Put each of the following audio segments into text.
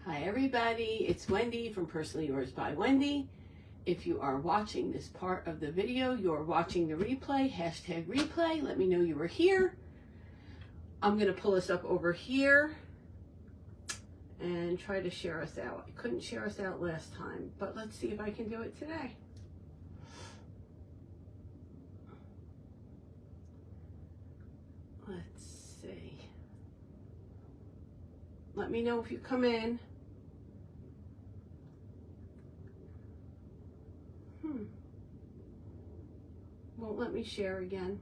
Hi everybody, it's Wendy from Personally Yours by Wendy. If you are watching this part of the video, you're watching the replay, hashtag replay, let me know you were here. I'm going to pull us up over here and try to share us out. I couldn't share us out last time, but let's see if I can do it today. Let's see. Let me know if you come in. Won't let me share again.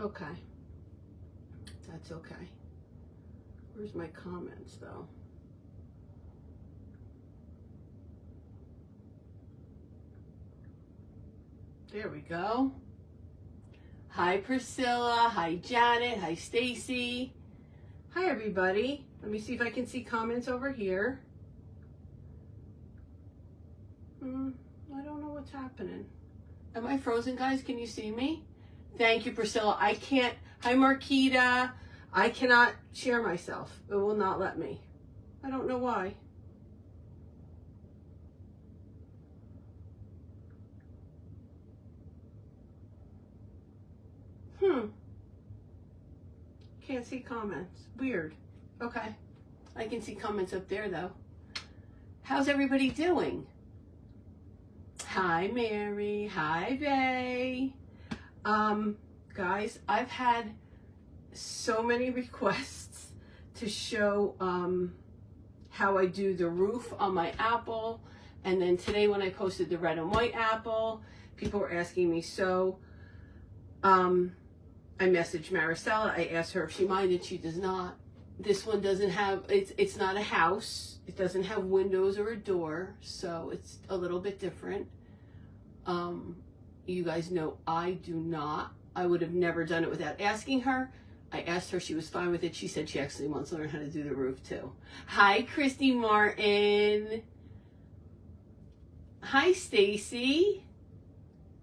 Okay. That's okay. Where's my comments though? There we go. Hi Priscilla. Hi Janet. Hi Stacy. Hi everybody. Let me see if I can see comments over here. I don't know what's happening. Am I frozen, guys? Can you see me? Thank you, Priscilla. I can't. Hi, Marquita. I cannot share myself. It will not let me. I don't know why. Can't see comments. Weird. Okay. I can see comments up there, though. How's everybody doing? Hi, Mary. Hi, Vay. Guys, I've had so many requests to show how I do the roof on my apple. And then today when I posted the red and white apple, people were asking me, so I messaged Maricela. I asked her if she minded. She does not. This one doesn't have, it's not a house. It doesn't have windows or a door, so it's a little bit different. You guys know I do not. I would have never done it without asking her. I asked her, she was fine with it. She said she actually wants to learn how to do the roof too. Hi, Christy Martin. Hi, Stacy.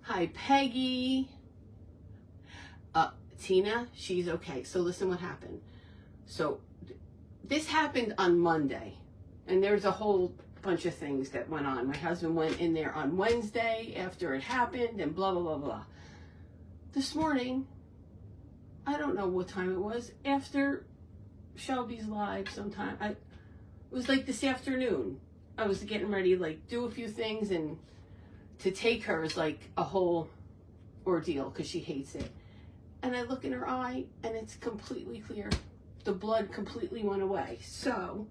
Hi, Peggy. Tina, she's okay. So listen what happened. So this happened on Monday, and there's a whole bunch of things that went on. My husband went in there on Wednesday after it happened and blah, blah, blah, blah. This morning, I don't know what time it was, after Shelby's live sometime. It was like this afternoon. I was getting ready to like do a few things, and to take her is like a whole ordeal because she hates it. And I look in her eye and it's completely clear. The blood completely went away. So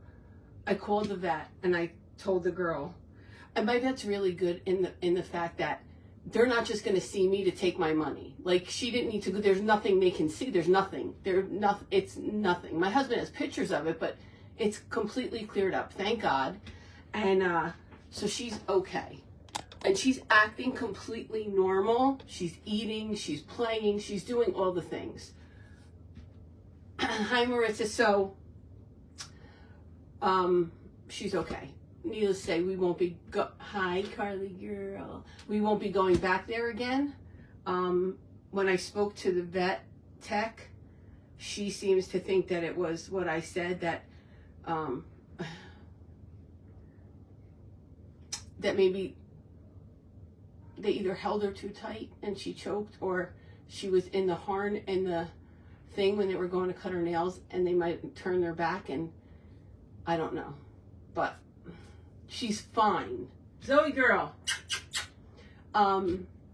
I called the vet and I told the girl, and my vet's really good in the fact that they're not just going to see me to take my money. Like, she didn't need to go. There's nothing they can see. There's nothing. It's nothing. My husband has pictures of it, but it's completely cleared up. Thank God. And so she's okay. And she's acting completely normal. She's eating. She's playing. She's doing all the things. Hi, Maritza. So she's okay. Needless to say, we won't be hi, Carly girl. We won't be going back there again. When I spoke to the vet tech, she seems to think that it was what I said, that that maybe they either held her too tight and she choked, or she was in the horn in the thing when they were going to cut her nails and they might turn their back, and I don't know. But she's fine. Zoe girl.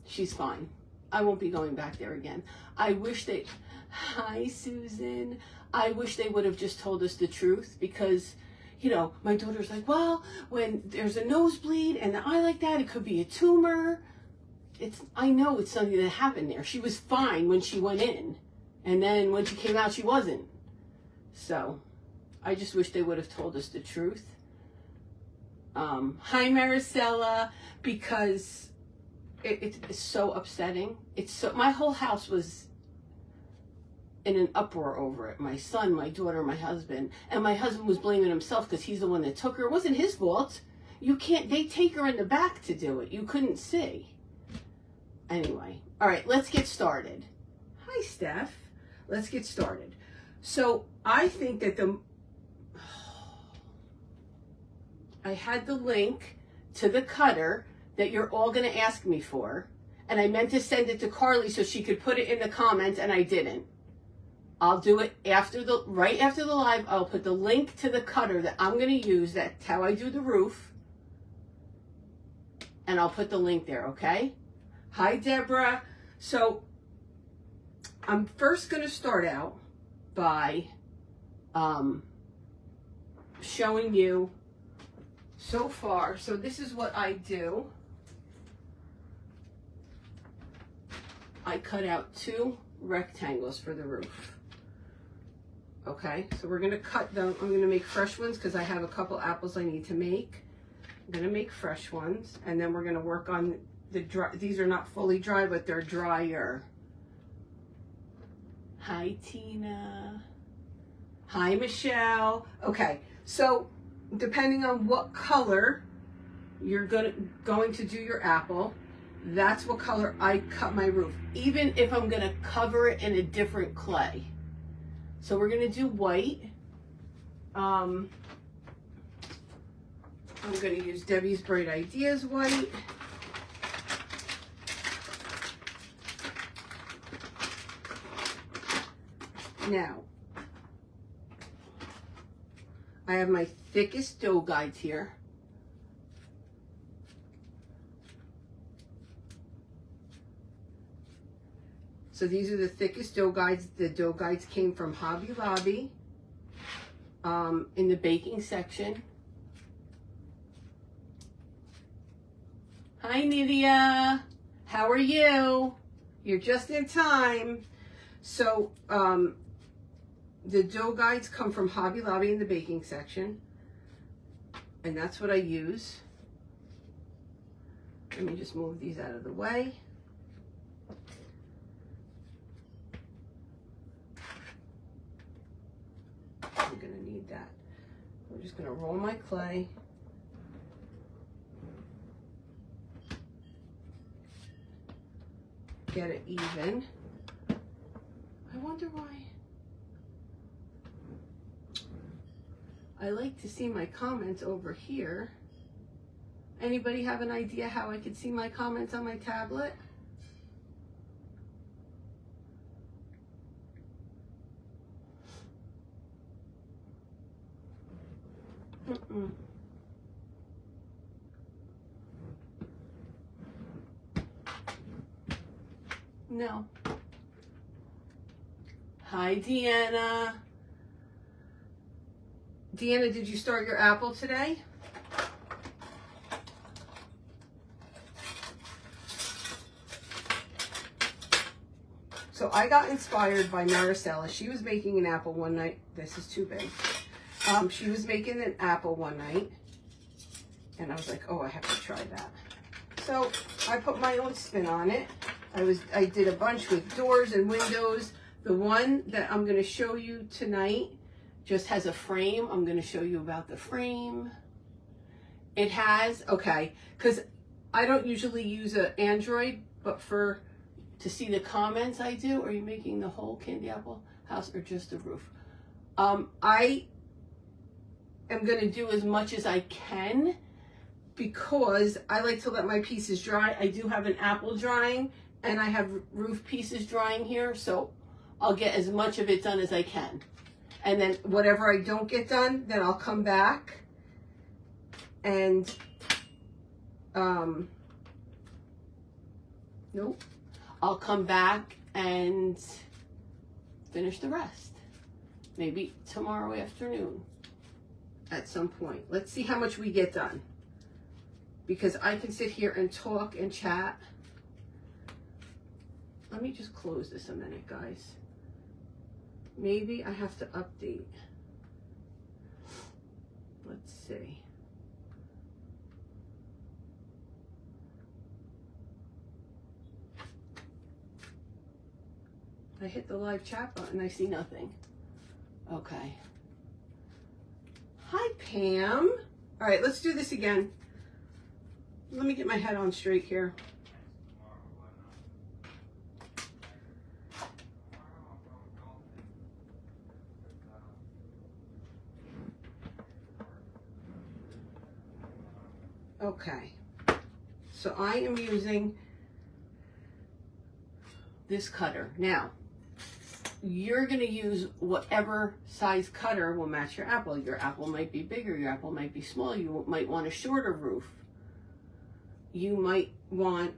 She's fine. I won't be going back there again. I wish they, hi Susan. I wish they would have just told us the truth, because, you know, my daughter's like, well, when there's a nosebleed and the eye like that, it could be a tumor. I know it's something that happened there. She was fine when she went in, and then when she came out, she wasn't. So I just wish they would have told us the truth. Hi Maricela, because it's so upsetting. My whole house was in an uproar over it. My son, my daughter, my husband. And my husband was blaming himself because he's the one that took her. It wasn't his fault. They take her in the back to do it. You couldn't see. Anyway, all right, let's get started. Hi, Steph. Let's get started. So I think that I had the link to the cutter that you're all going to ask me for, and I meant to send it to Carly so she could put it in the comments, and I didn't. I'll do it right after the live. I'll put the link to the cutter that I'm going to use. That's how I do the roof. And I'll put the link there, okay? Hi, Deborah. So I'm first going to start out by showing you so far. So this is what I do. I cut out 2 rectangles for the roof. Okay, so we're going to cut them. I'm going to make fresh ones because I have a couple apples I need to make. I'm going to make fresh ones, and then we're going to work on the dry. These are not fully dry, but they're drier. Hi, Tina. Hi, Michelle. Okay, so depending on what color you're going to do your apple, that's what color I cut my roof, even if I'm going to cover it in a different clay. So we're going to do white. I'm going to use Debbie's Bright Ideas white. Now, I have my thickest dough guides here. So these are the thickest dough guides. The dough guides came from Hobby Lobby in the baking section. Hi, Nydia. How are you? You're just in time. So the dough guides come from Hobby Lobby in the baking section. And that's what I use. Let me just move these out of the way. I'm going to need that. I'm just going to roll my clay. Get it even. I wonder why. I like to see my comments over here. Anybody have an idea how I could see my comments on my tablet? No. Hi, Deanna. Deanna, did you start your apple today? So I got inspired by Maricela. She was making an apple one night. This is too big. She was making an apple one night, and I was like, oh, I have to try that. So I put my own spin on it. I did a bunch with doors and windows. The one that I'm going to show you tonight just has a frame. I'm going to show you about the frame. It has, okay, because I don't usually use an Android, but to see the comments I do. Are you making the whole candy apple house or just the roof? I am going to do as much as I can because I like to let my pieces dry. I do have an apple drying and I have roof pieces drying here, so I'll get as much of it done as I can. And then whatever I don't get done, then I'll come back and nope. I'll come back and finish the rest. Maybe tomorrow afternoon at some point. Let's see how much we get done. Because I can sit here and talk and chat. Let me just close this a minute, guys. Maybe I have to update. Let's see. I hit the live chat button, I see nothing. Okay. Hi, Pam. All right, let's do this again. Let me get my head on straight here. Okay, so I am using this cutter. Now, you're going to use whatever size cutter will match your apple. Your apple might be bigger, your apple might be small, you might want a shorter roof. You might want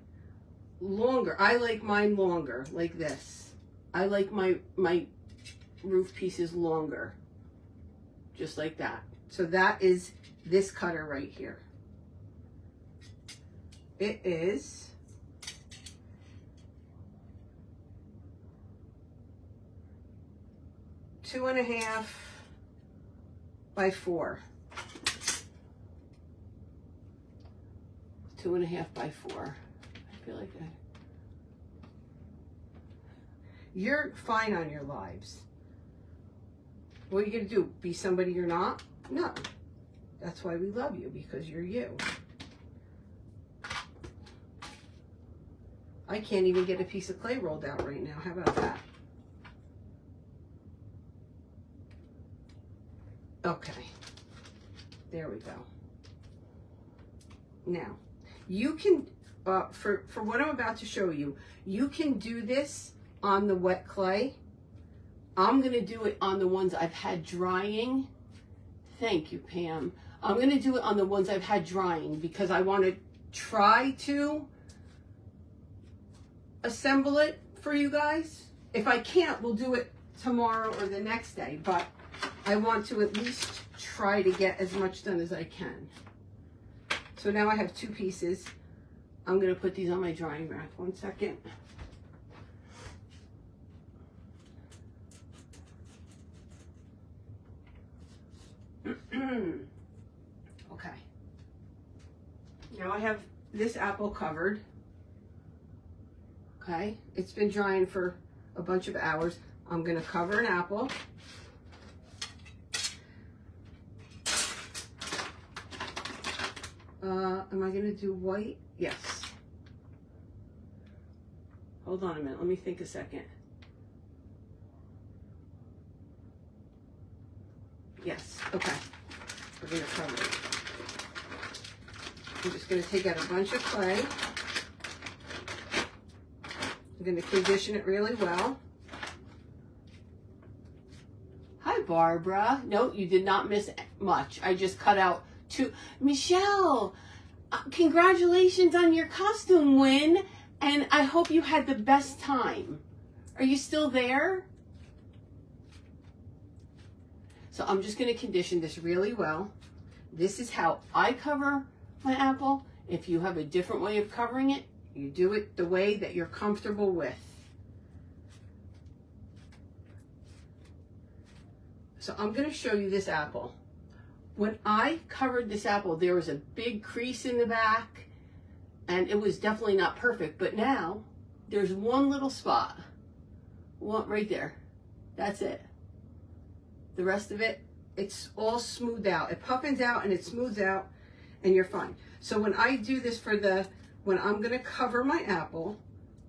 longer. I like mine longer, like this. I like my roof pieces longer, just like that. So that is this cutter right here. It is 2.5 by 4. 2.5 by 4. I feel like you're fine on your lives. What are you gonna do? Be somebody you're not? No. That's why we love you, because you're you. I can't even get a piece of clay rolled out right now. How about that? Okay. There we go. Now, you can, for what I'm about to show you, you can do this on the wet clay. I'm going to do it on the ones I've had drying. Thank you, Pam. I'm going to do it on the ones I've had drying because I want to try to assemble it for you guys. If I can't, we'll do it tomorrow or the next day, but I want to at least try to get as much done as I can. So now I have 2 pieces. I'm going to put these on my drying rack. 1 second. Okay. Now I have this apple covered. Okay. It's been drying for a bunch of hours. I'm going to cover an apple. Am I going to do white? Yes. Hold on a minute. Let me think a second. Yes. Okay. We're going to cover it. I'm just going to take out a bunch of clay. I'm going to condition it really well. Hi, Barbara. No, you did not miss much. I just cut out 2. Michelle, congratulations on your costume win, and I hope you had the best time. Are you still there? So I'm just going to condition this really well. This is how I cover my apple. If you have a different way of covering it, you do it the way that you're comfortable with. So I'm going to show you this apple. When I covered this apple, there was a big crease in the back, and it was definitely not perfect. But now, there's one little spot. One right there. That's it. The rest of it, it's all smoothed out. It puffins out and it smooths out, and you're fine. So when I do this when I'm going to cover my apple,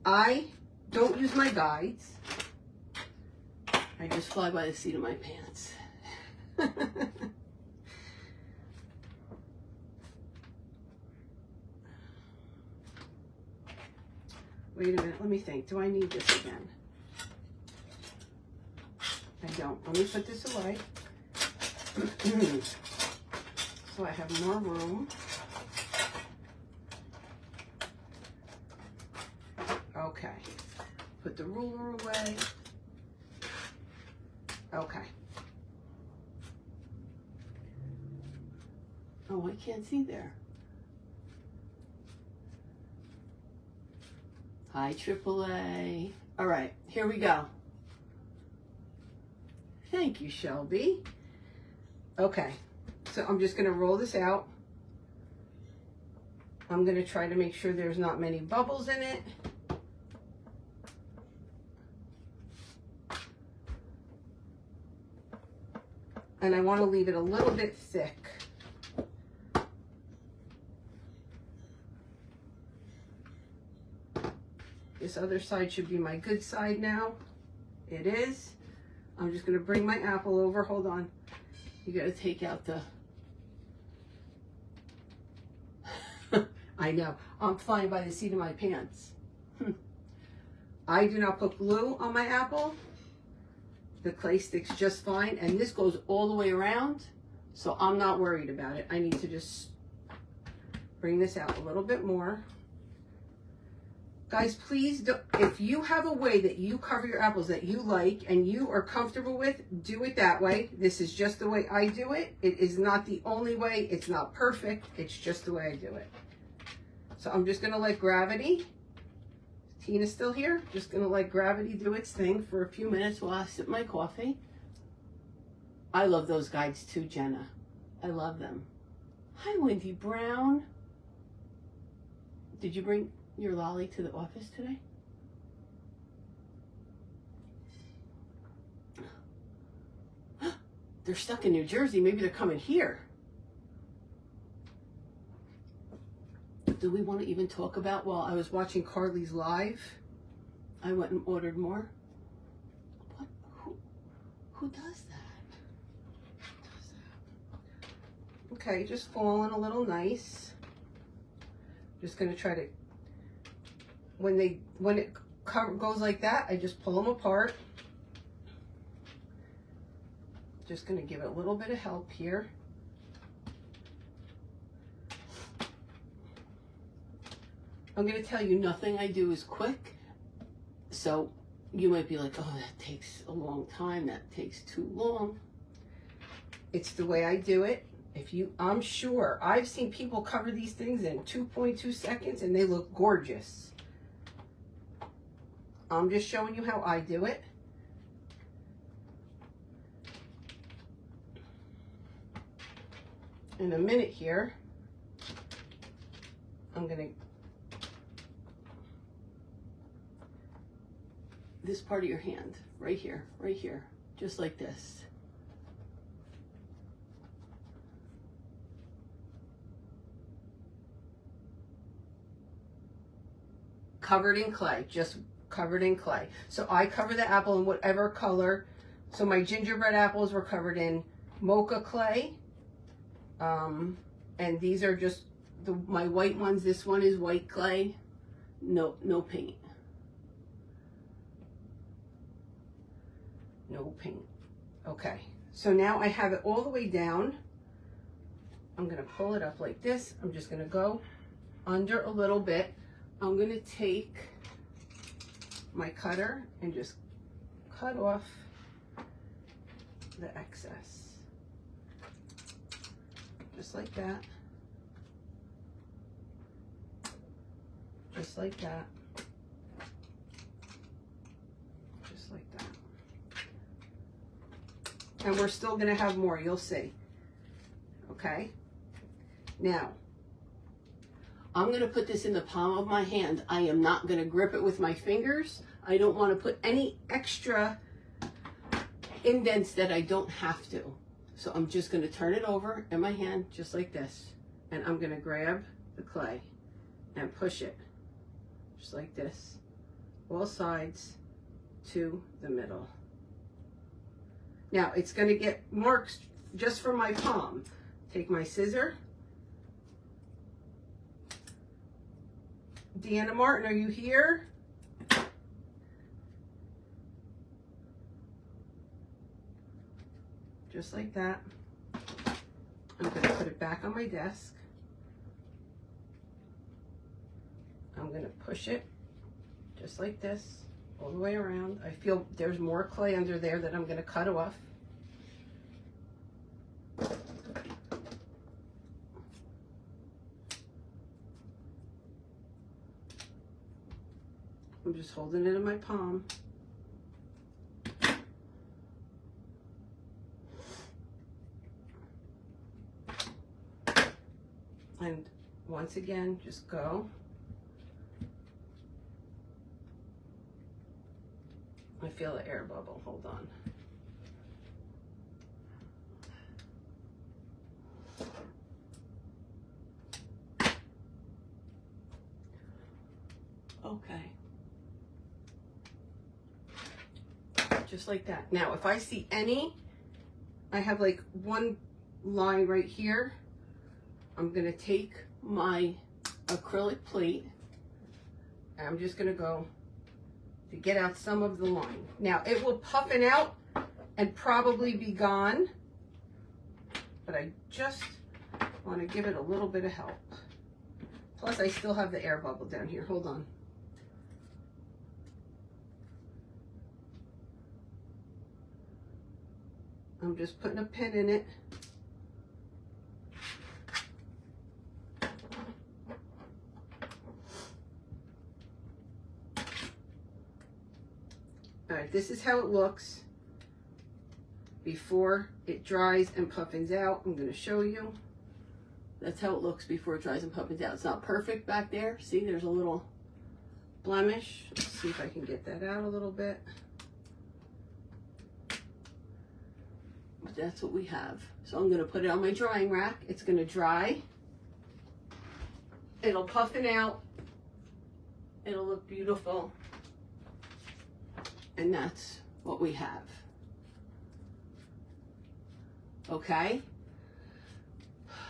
I don't use my guides. I just fly by the seat of my pants. Wait a minute, let me think. Do I need this again? I don't. Let me put this away. So I have more room. Okay. Put the ruler away. Okay. Oh, I can't see there. Hi, AAA. All right, here we go. Thank you, Shelby. Okay, so I'm just going to roll this out. I'm going to try to make sure there's not many bubbles in it. And I want to leave it a little bit thick. This other side should be my good side now. It is. I'm just going to bring my apple over. Hold on. You got to take out the... I know. I'm flying by the seat of my pants. I do not put glue on my apple. The clay sticks just fine, and this goes all the way around, so I'm not worried about it. I need to just bring this out a little bit more. Guys, please, if you have a way that you cover your apples that you like and you are comfortable with, do it that way. This is just the way I do it. It is not the only way. It's not perfect. It's just the way I do it. So I'm just going to let gravity, Tina's still here, just going to let gravity do its thing for a few minutes while I sip my coffee. I love those guides too, Jenna. I love them. Hi, Wendy Brown. Did you bring your lolly to the office today? They're stuck in New Jersey. Maybe they're coming here. Do we want to even talk about, while I was watching Carly's live, I went and ordered more? What? Who does that? Okay, just falling a little nice. Just going to try to, when it goes like that, I just pull them apart. Just going to give it a little bit of help here. I'm going to tell you, nothing I do is quick. So you might be like, oh, that takes a long time. That takes too long. It's the way I do it. I'm sure I've seen people cover these things in 2.2 seconds and they look gorgeous. I'm just showing you how I do it. In a minute here, I'm going to, this part of your hand, right here, just like this. Covered in clay, just covered in clay. So I cover the apple in whatever color. So my gingerbread apples were covered in mocha clay. And these are just my white ones. This one is white clay, no paint. No paint. Okay, so now I have it all the way down. I'm gonna pull it up like this. I'm just gonna go under a little bit. I'm gonna take my cutter and just cut off the excess. Just like that. Just like that. Just like that. And we're still going to have more, you'll see. Okay? Now, I'm going to put this in the palm of my hand. I am not going to grip it with my fingers. I don't want to put any extra indents that I don't have to. So I'm just going to turn it over in my hand just like this. And I'm going to grab the clay and push it just like this, all sides to the middle. Now it's going to get marks just from my palm. Take my scissor. Deanna Martin, are you here? Just like that. I'm going to put it back on my desk. I'm going to push it just like this all the way around. I feel there's more clay under there that I'm going to cut off. I'm just holding it in my palm. And once again, just go. I feel the air bubble, hold on. Okay. Just like that. Now, if I see any, I have like one line right here. I'm gonna take my acrylic plate. And I'm just gonna go to get out some of the line. Now it will puffin out and probably be gone, but I just want to give it a little bit of help. Plus I still have the air bubble down here. Hold on. I'm just putting a pin in it. All right, this is how it looks before it dries and puffins out. I'm going to show you. That's how it looks before it dries and puffins out. It's not perfect back there. See, there's a little blemish. Let's see if I can get that out a little bit. But that's what we have. So I'm going to put it on my drying rack. It's going to dry. It'll puffin out. It'll look beautiful. And that's what we have. Okay?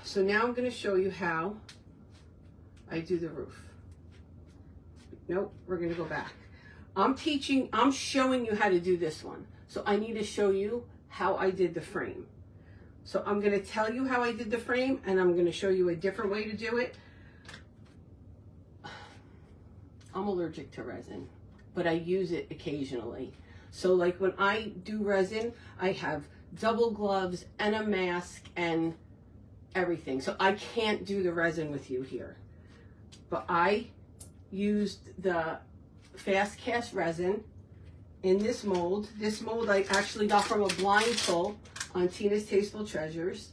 So now I'm going to show you how I do the roof. Nope, we're going to go back. I'm showing you how to do this one. So I need to show you how I did the frame. So I'm going to tell you how I did the frame, and I'm going to show you a different way to do it. I'm allergic to resin, but I use it occasionally. So like when I do resin, I have double gloves and a mask and everything. So I can't do the resin with you here. But I used the fast cast resin in this mold. This mold I actually got from a blind pull on Tina's Tasteful Treasures.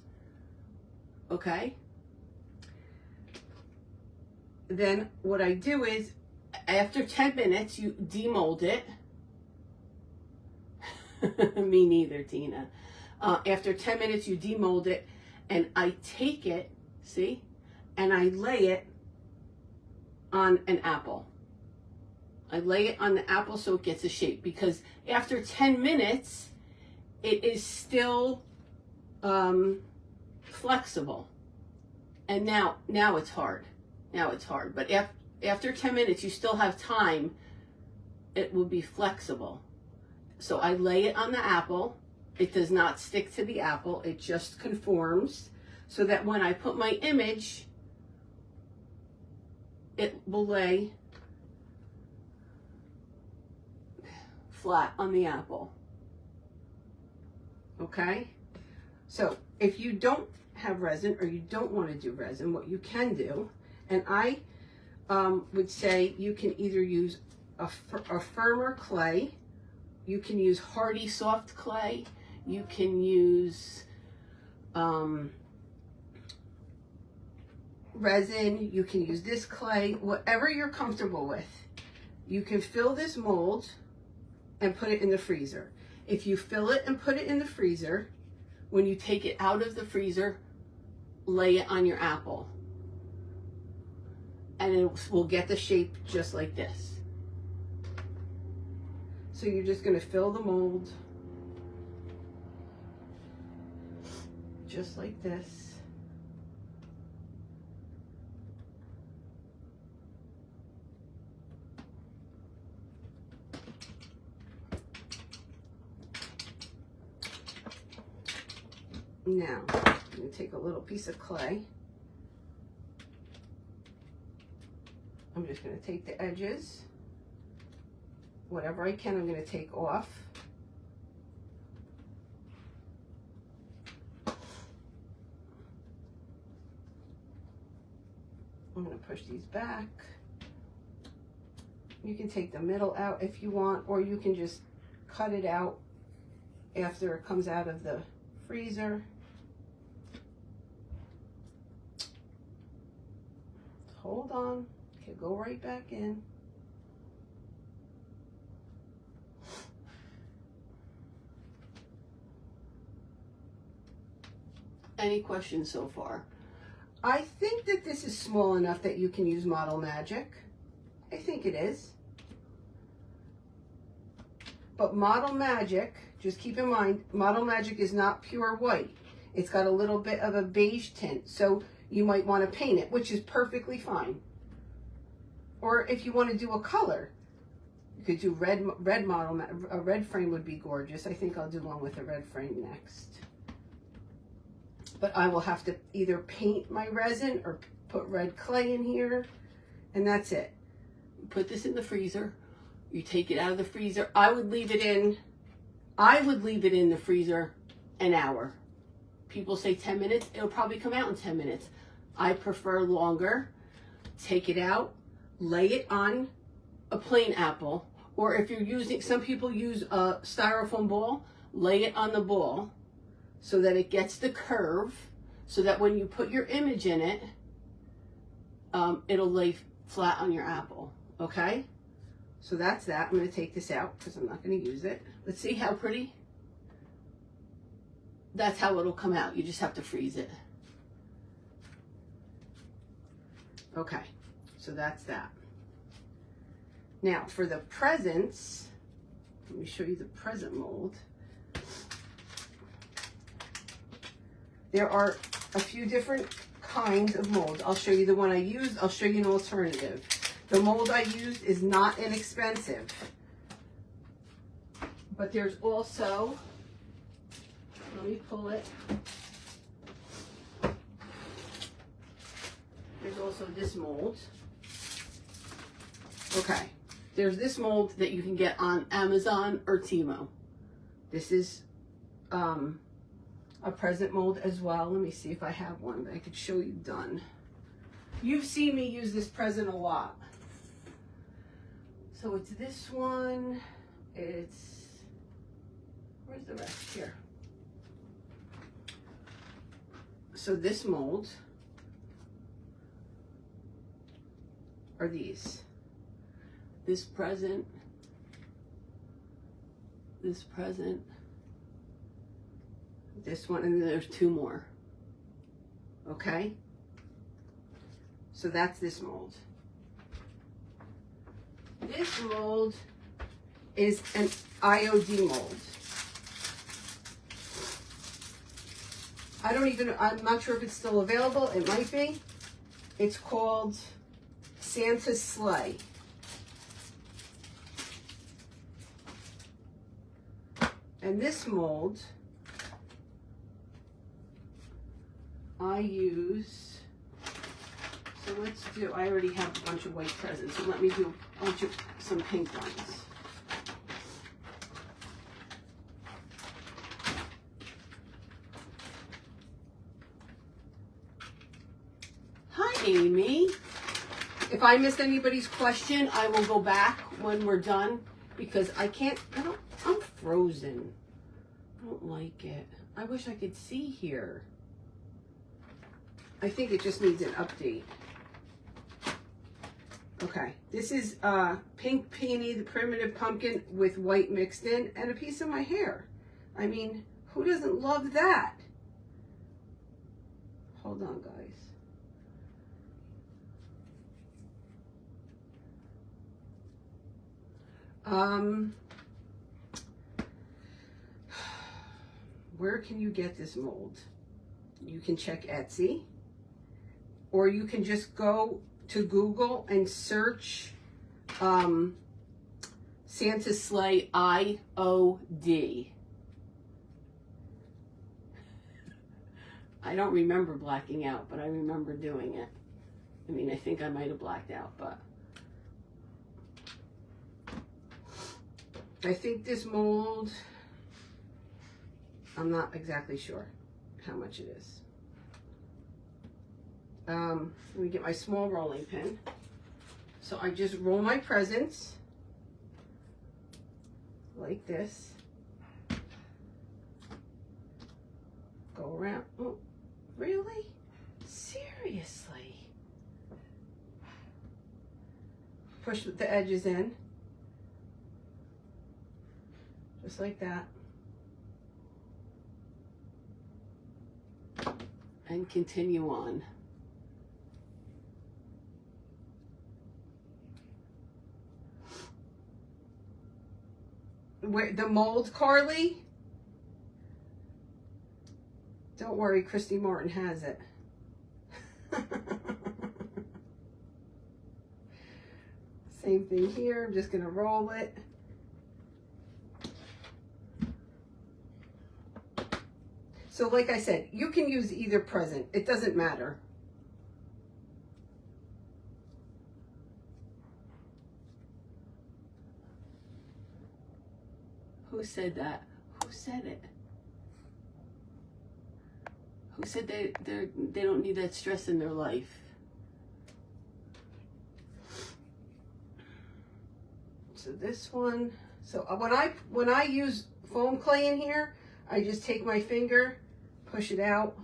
Okay? Then what I do is, after 10 minutes, you demold it. Me neither, Tina. After 10 minutes, you demold it, and I take it, see, and I lay it on an apple. I lay it on the apple so it gets a shape, because after 10 minutes, it is still flexible. And now it's hard. Now it's hard. But after 10 minutes, you still have time. It will be flexible. So I lay it on the apple. It does not stick to the apple. It just conforms so that when I put my image, it will lay flat on the apple. Okay? So if you don't have resin, or you don't want to do resin, what you can do, and I would say you can either use a firmer clay, you can use hardy soft clay, you can use resin, you can use this clay, whatever you're comfortable with. You can fill this mold and put it in the freezer. If you fill it and put it in the freezer, when you take it out of the freezer, lay it on your apple. And it will get the shape just like this. So you're just going to fill the mold just like this. Now, I'm going to take a little piece of clay. I'm just going to take the edges. Whatever I can, I'm going to take off. I'm going to push these back. You can take the middle out if you want, or you can just cut it out after it comes out of the freezer. Hold on. Okay, go right back in. Any questions so far? I think that this is small enough that you can use Model Magic. I think it is. But Model Magic, just keep in mind, Model Magic is not pure white. It's got a little bit of a beige tint, so you might want to paint it, which is perfectly fine. Or if you want to do a color, you could do red model. A red frame would be gorgeous. I think I'll do one with a red frame next. But I will have to either paint my resin or put red clay in here, and that's it. Put this in the freezer. You take it out of the freezer. I would leave it in the freezer an hour. People say 10 minutes. It'll probably come out in 10 minutes. I prefer longer. Take it out, lay it on a plain apple, or if you're using, some people use a styrofoam ball, lay it on the ball so that it gets the curve, so that when you put your image in it, it'll lay flat on your apple, okay? So that's that. I'm going to take this out because I'm not going to use it. Let's see how pretty. That's how it'll come out. You just have to freeze it. Okay, so that's that. Now for the presents, let me show you the present mold. There are a few different kinds of molds. I'll show you the one I used. I'll show you an alternative. The mold I used is not inexpensive. But there's also, let me pull it. There's also this mold. Okay. There's this mold that you can get on Amazon or Timo. This is a present mold as well. Let me see if I have one that I could show you done. You've seen me use this present a lot. So it's this one. It's, where's the rest? Here. So this mold are these. This present, this one, and then there's two more. Okay? So that's this mold. This mold is an IOD mold. I'm not sure if it's still available. It might be. It's called Santa's Sleigh. And this mold, I use, so let's do, I already have a bunch of white presents, so let me do a bunch of some pink ones. Hi, Amy. If I missed anybody's question, I will go back when we're done because I'm frozen. I don't like it. I wish I could see here. I think it just needs an update. Okay, this is Pink Peony, the primitive pumpkin with white mixed in, and a piece of my hair. I mean, who doesn't love that? Hold on, guys. Where can you get this mold? You can check Etsy, or you can just go to Google and search Santa's Sleigh IOD. I don't remember blacking out, but I remember doing it. I mean, I think I might have blacked out, but I think this mold, I'm not exactly sure how much it is. Let me get my small rolling pin. So I just roll my presents like this. Go around. Oh, really? Seriously? Push the edges in. Just like that. And continue on. Where the mold, Carly? Don't worry, Christy Martin has it. Same thing here. I'm just going to roll it. So like I said, you can use either present. It doesn't matter. Who said that? Who said it? Who said they don't need that stress in their life? So this one, so when I use foam clay in here, I just take my finger, push it out,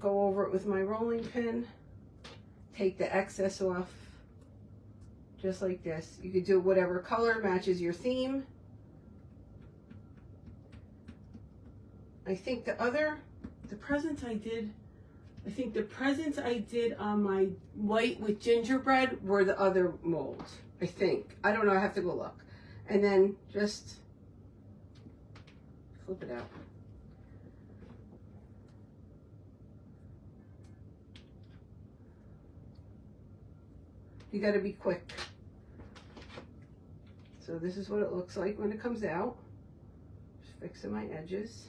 go over it with my rolling pin, take the excess off, just like this. You could do whatever color matches your theme. I think the presents I did on my white with gingerbread were the other molds. I think. I don't know, I have to go look. And then just flip it out. You got to be quick. So this is what it looks like when it comes out. Just fixing my edges.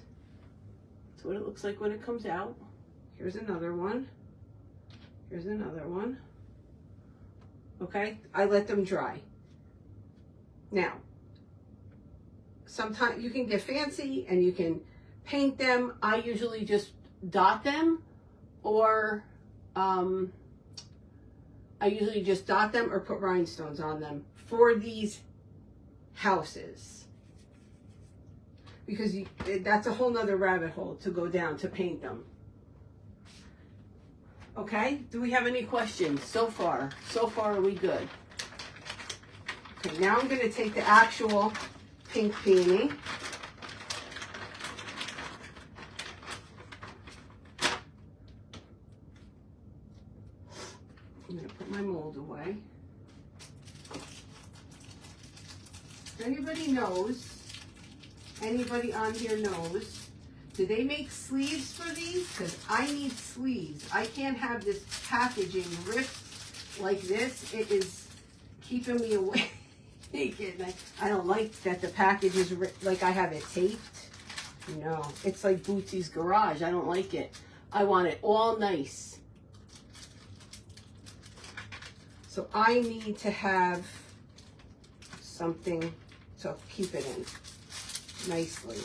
That's what it looks like when it comes out. Here's another one. Here's another one. Okay, I let them dry. Now, sometimes you can get fancy and you can paint them. I usually just dot them, or I usually just dot them or put rhinestones on them for these houses, because that's a whole nother rabbit hole to go down to paint them. Okay, do we have any questions so far? So far, are we good? Okay, now I'm going to take the actual pink peony. I'm going to put my mold away. Anybody on here knows, do they make sleeves for these? Because I need sleeves. I can't have this packaging ripped like this. It is keeping me awake. I don't like that the package is ripped, like I have it taped. No, it's like Bootsy's Garage. I don't like it. I want it all nice. So I need to have something to keep it in nicely.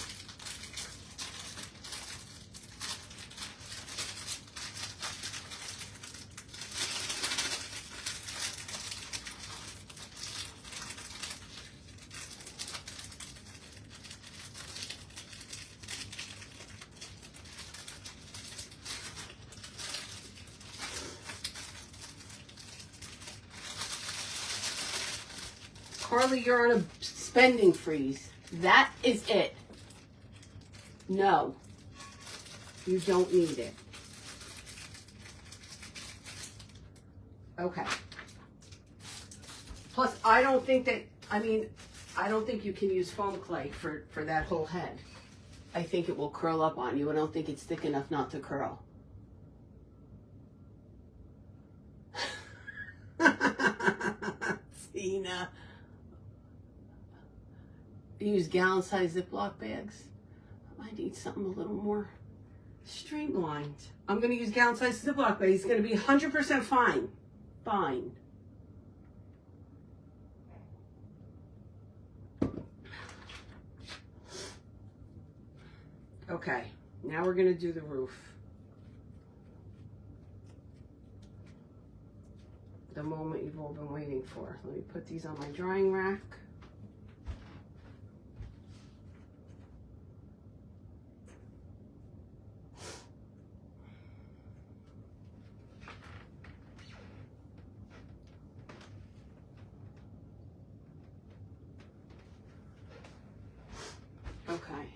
Carly, you're on a spending freeze. That is it. No, you don't need it. Okay. Plus, I don't think you can use foam clay for that whole head. I think it will curl up on you. I don't think it's thick enough not to curl. Tina. Use gallon-sized Ziploc bags. I need something a little more streamlined. I'm going to use gallon-sized Ziploc bags. It's going to be 100% fine. Fine. Okay, now we're going to do the roof. The moment you've all been waiting for. Let me put these on my drying rack. Okay,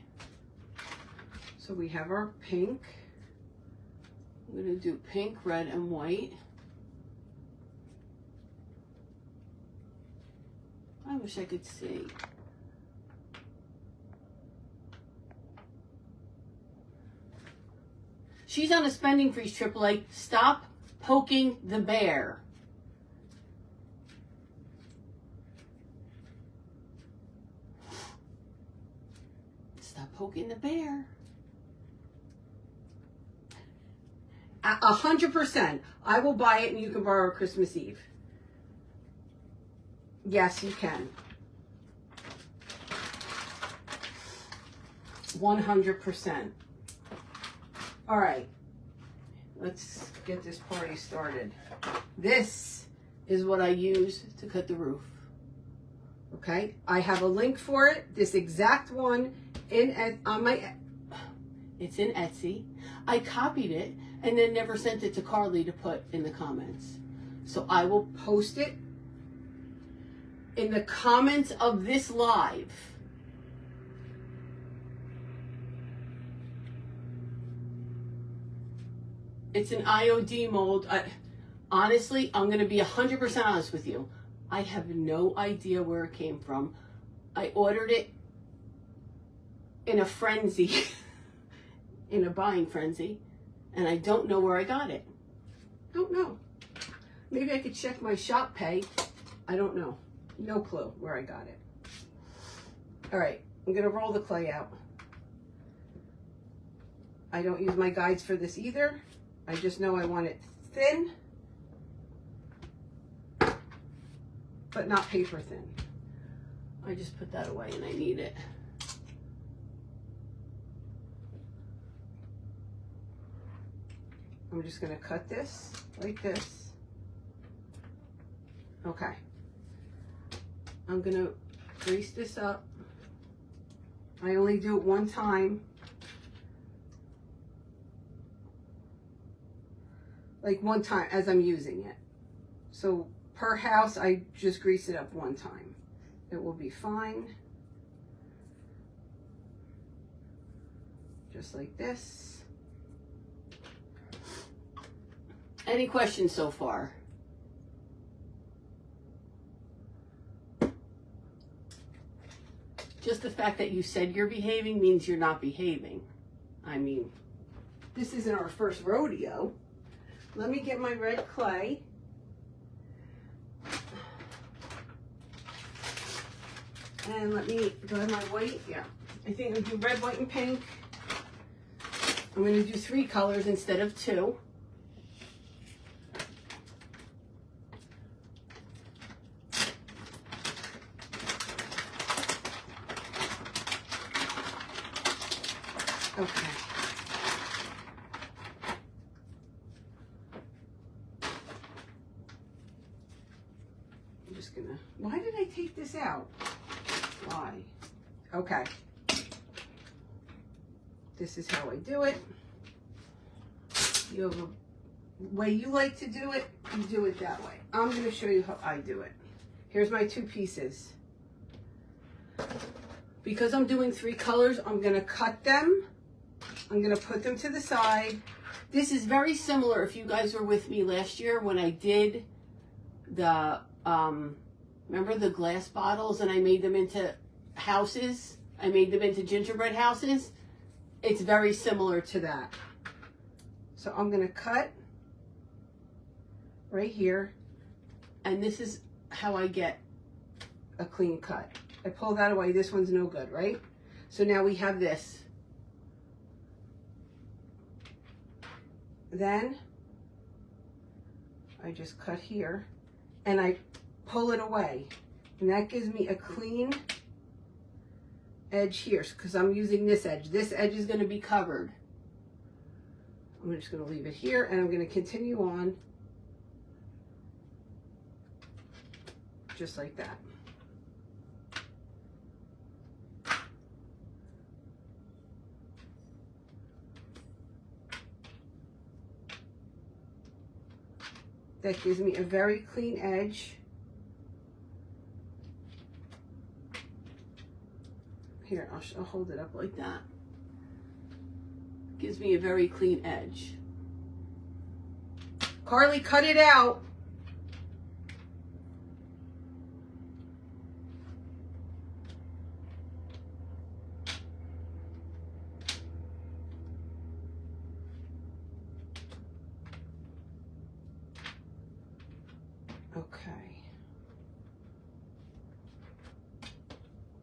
so we have our pink. I'm going to do pink, red, and white. I wish I could see. She's on a spending freeze, AAA. Stop poking the bear. poking the bear. 100%. I will buy it and you can borrow Christmas Eve. Yes, you can. 100%. All right. Let's get this party started. This is what I use to cut the roof. Okay? I have a link for it. This exact one it's in Etsy. I copied it and then never sent it to Carly to put in the comments. So I will post it in the comments of this live. It's an IOD mold. Honestly, I'm going to be 100% honest with you. I have no idea where it came from. I ordered it in a frenzy, in a buying frenzy, and I don't know where I got it. Don't know. Maybe I could check my shop pay. I don't know. No clue where I got it. All right, I'm going to roll the clay out. I don't use my guides for this either. I just know I want it thin, but not paper thin. I just put that away and I need it. I'm just going to cut this like this. Okay. I'm going to grease this up. I only do it one time. Like one time as I'm using it. So per house, I just grease it up one time. It will be fine. Just like this. Any questions so far? Just the fact that you said you're behaving means you're not behaving. I mean, this isn't our first rodeo. Let me get my red clay. And let me go ahead my white. Yeah, I think I'm going to do red, white, and pink. I'm going to do 3 colors instead of 2. Okay. I'm just gonna, why did I take this out? Why? Okay. This is how I do it. You have a way you like to do it, you do it that way. I'm gonna show you how I do it. Here's my 2 pieces. Because I'm doing 3 colors, I'm gonna cut them. I'm gonna put them to the side. This is very similar if you guys were with me last year when I did the, remember the glass bottles and I made them into houses? I made them into gingerbread houses. It's very similar to that. So I'm gonna cut right here, and this is how I get a clean cut. I pull that away, this one's no good, right? So now we have this. Then I just cut here and I pull it away, and that gives me a clean edge here because I'm using this edge. This edge is going to be covered. I'm just going to leave it here and I'm going to continue on just like that. That gives me a very clean edge. Here, I'll hold it up like that. Gives me a very clean edge. Carly, cut it out. Okay.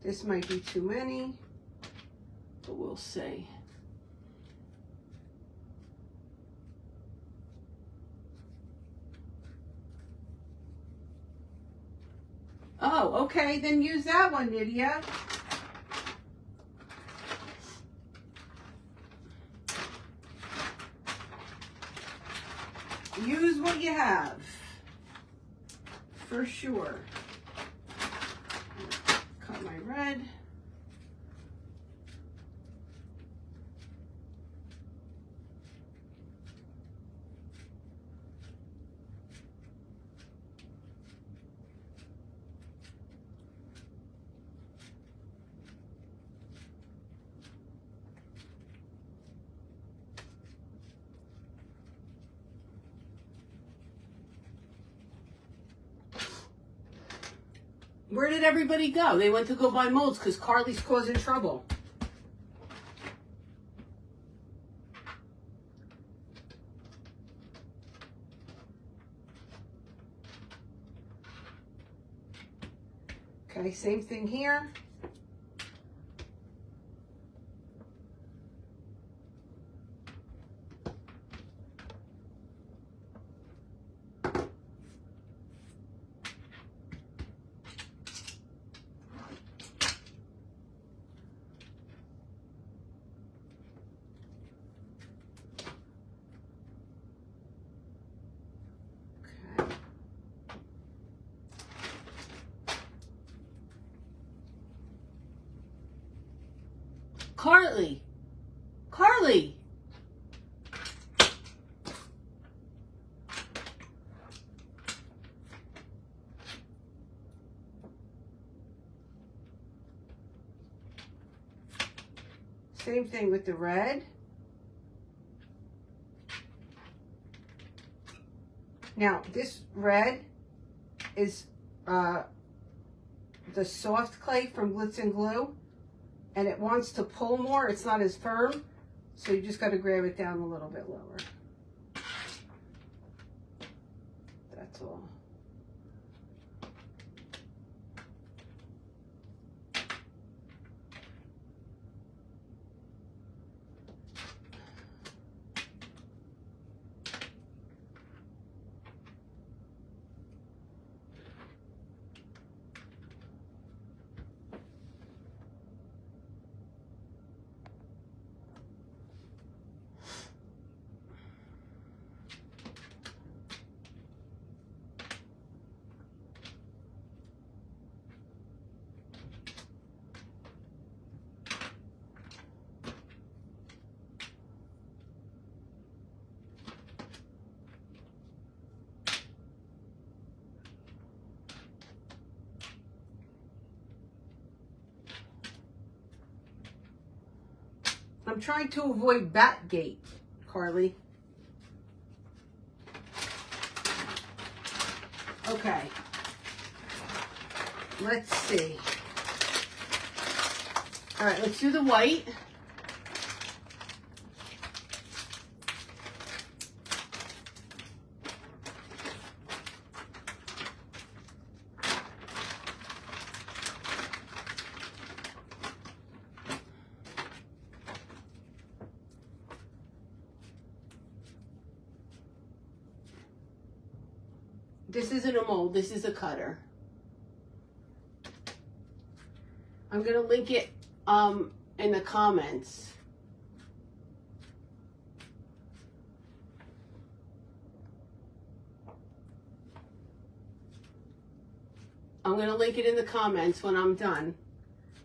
This might be too many. but we'll see. Oh, okay, then use that one, Nydia. Use what you have, for sure. Cut my red. Where did everybody go? They went to go buy molds because Carly's causing trouble. Okay, same thing here. Carly. Same thing with the red. Now, this red is the soft clay from Glitz and Glue, and it wants to pull more. It's not as firm, so you just got to grab it down a little bit lower. That's all. I'm trying to avoid Batgate, Carly. Okay. Let's see. All right, let's do the white. This isn't a mold, this is a cutter. I'm gonna link it in the comments. I'm gonna link it in the comments when I'm done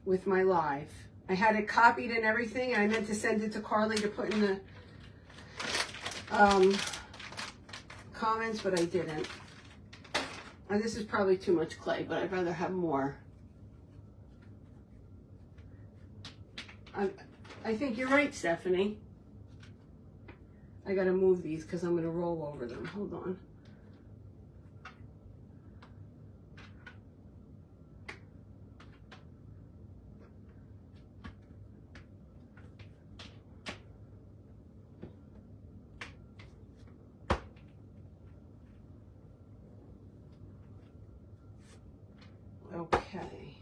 with my live. I had it copied and everything, and I meant to send it to Carly to put in the comments, but I didn't. And this is probably too much clay, but I'd rather have more. I think you're right, Stephanie. I gotta move these because I'm gonna roll over them. Hold on. Okay.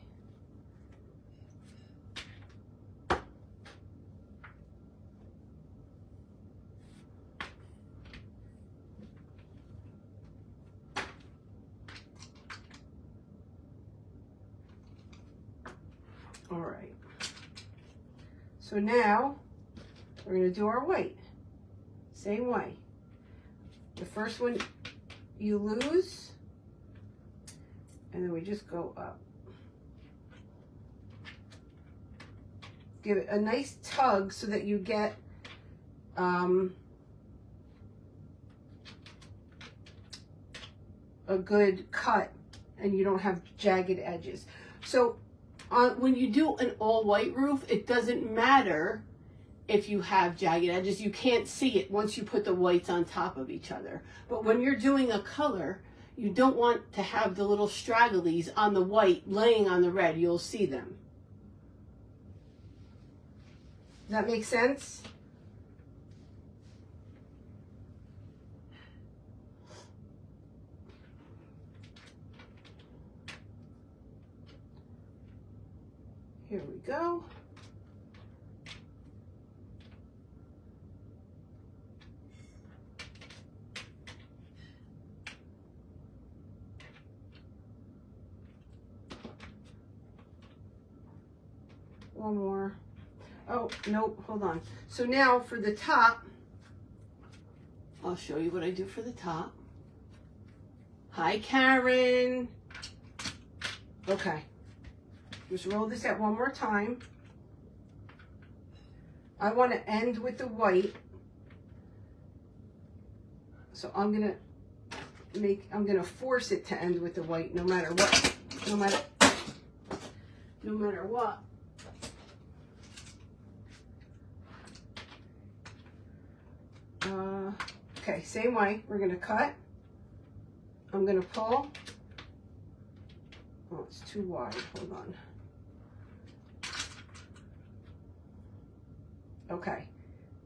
All right. So now we're going to do our white. Same way. The first one you lose, and then we just go up. Give it a nice tug so that you get a good cut and you don't have jagged edges. So when you do an all white roof, it doesn't matter if you have jagged edges. You can't see it once you put the whites on top of each other. But when you're doing a color, you don't want to have the little stragglies on the white laying on the red. You'll see them. Does that make sense? Here we go. One more. Oh, nope, hold on. So now for the top, I'll show you what I do for the top. Hi, Karen. Okay. Just roll this out one more time. I want to end with the white. So I'm going to force it to end with the white no matter what. No matter what. Okay, same way. We're going to cut. I'm going to pull. Oh, it's too wide. Hold on. Okay.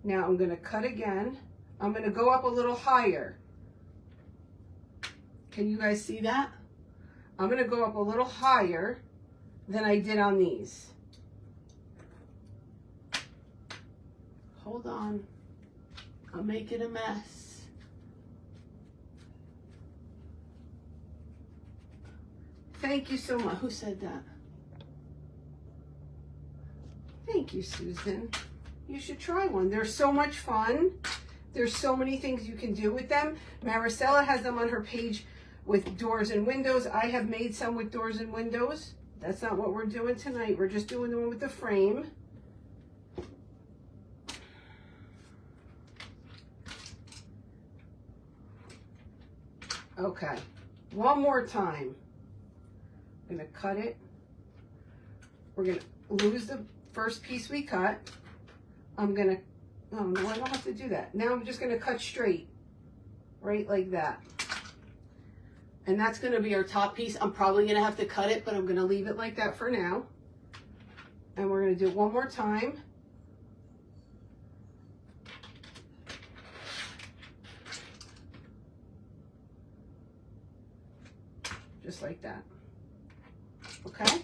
Now I'm going to cut again. I'm going to go up a little higher. Can you guys see that? I'm going to go up a little higher than I did on these. Hold on. I'll make it a mess. Thank you so much. Who said that? Thank you, Susan. You should try one. They're so much fun. There's so many things you can do with them. Maricela has them on her page with doors and windows. I have made some with doors and windows. That's not what we're doing tonight. We're just doing the one with the frame. Okay, one more time. I'm going to cut it. We're going to lose the first piece we cut. I'm going to, oh no, I don't have to do that. Now I'm just going to cut straight, right like that. And that's going to be our top piece. I'm probably going to have to cut it, but I'm going to leave it like that for now. And we're going to do it one more time. Just like that. Okay,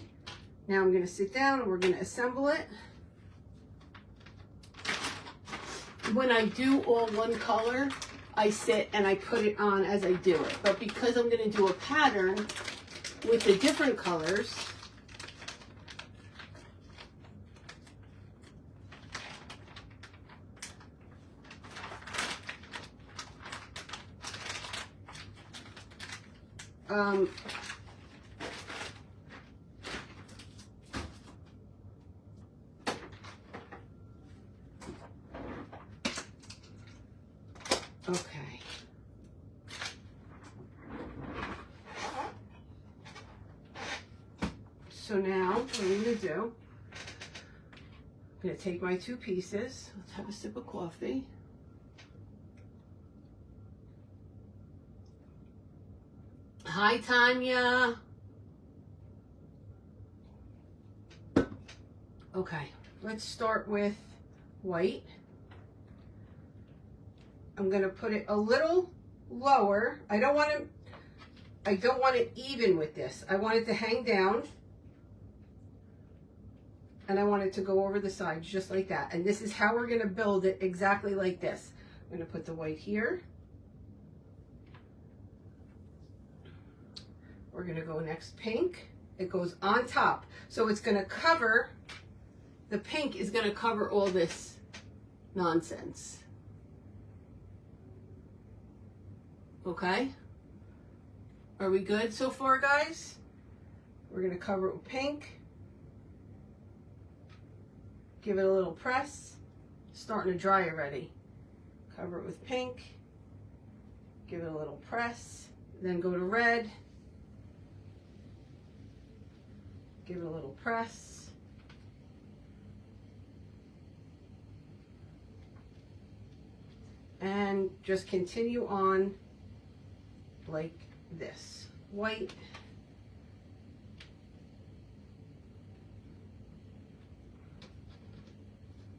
now I'm going to sit down and we're going to assemble it. When I do all one color, I sit and I put it on as I do it. But because I'm going to do a pattern with the different colors, okay. So now what I'm going to do, I'm going to take my two pieces. Let's have a sip of coffee. Hi, Tanya. Okay, let's start with white. I'm going to put it a little lower. I don't want it even with this. I want it to hang down. And I want it to go over the sides just like that. And this is how we're going to build it, exactly like this. I'm going to put the white here. We're going to go next pink. It goes on top. So it's going to cover, the pink is going to cover all this nonsense. Okay? Are we good so far, guys? We're going to cover it with pink. Give it a little press. Starting to dry already. Cover it with pink. Give it a little press. Then go to red. Give it a little press. And just continue on like this. White.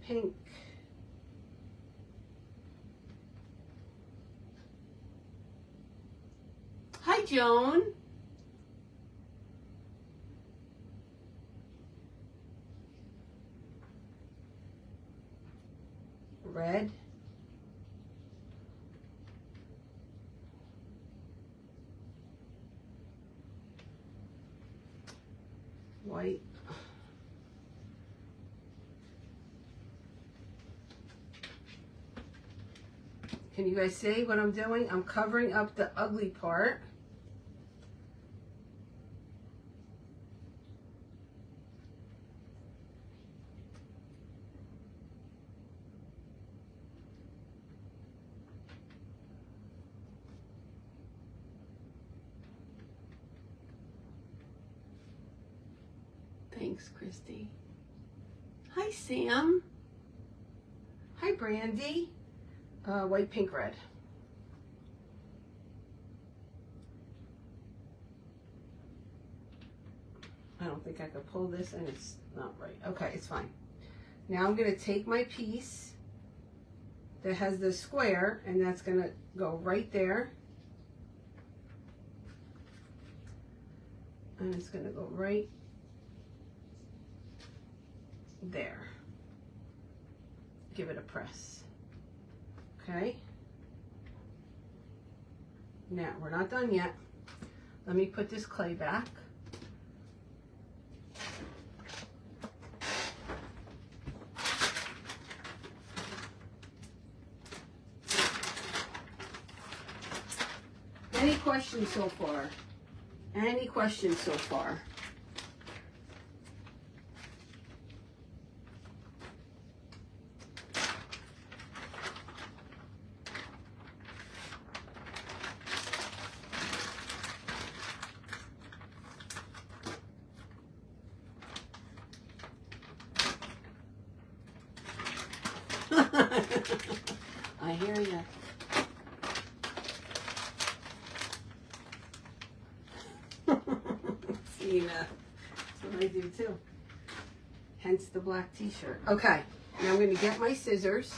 Pink. Hi, Joan. Red. White. Can you guys see what I'm doing? I'm covering up the ugly part. Thanks, Christy. Hi, Sam. Hi, Brandy. White, pink, red. I don't think I could pull this and it's not right. Okay, it's fine. Now I'm going to take my piece that has the square and that's going to go right there. And it's going to go right there. Give it a press. Okay. Now, we're not done yet. Let me put this clay back. Any questions so far? Any questions so far? I hear you. See, that's what I do too. Hence the black t-shirt. Okay, now I'm going to get my scissors.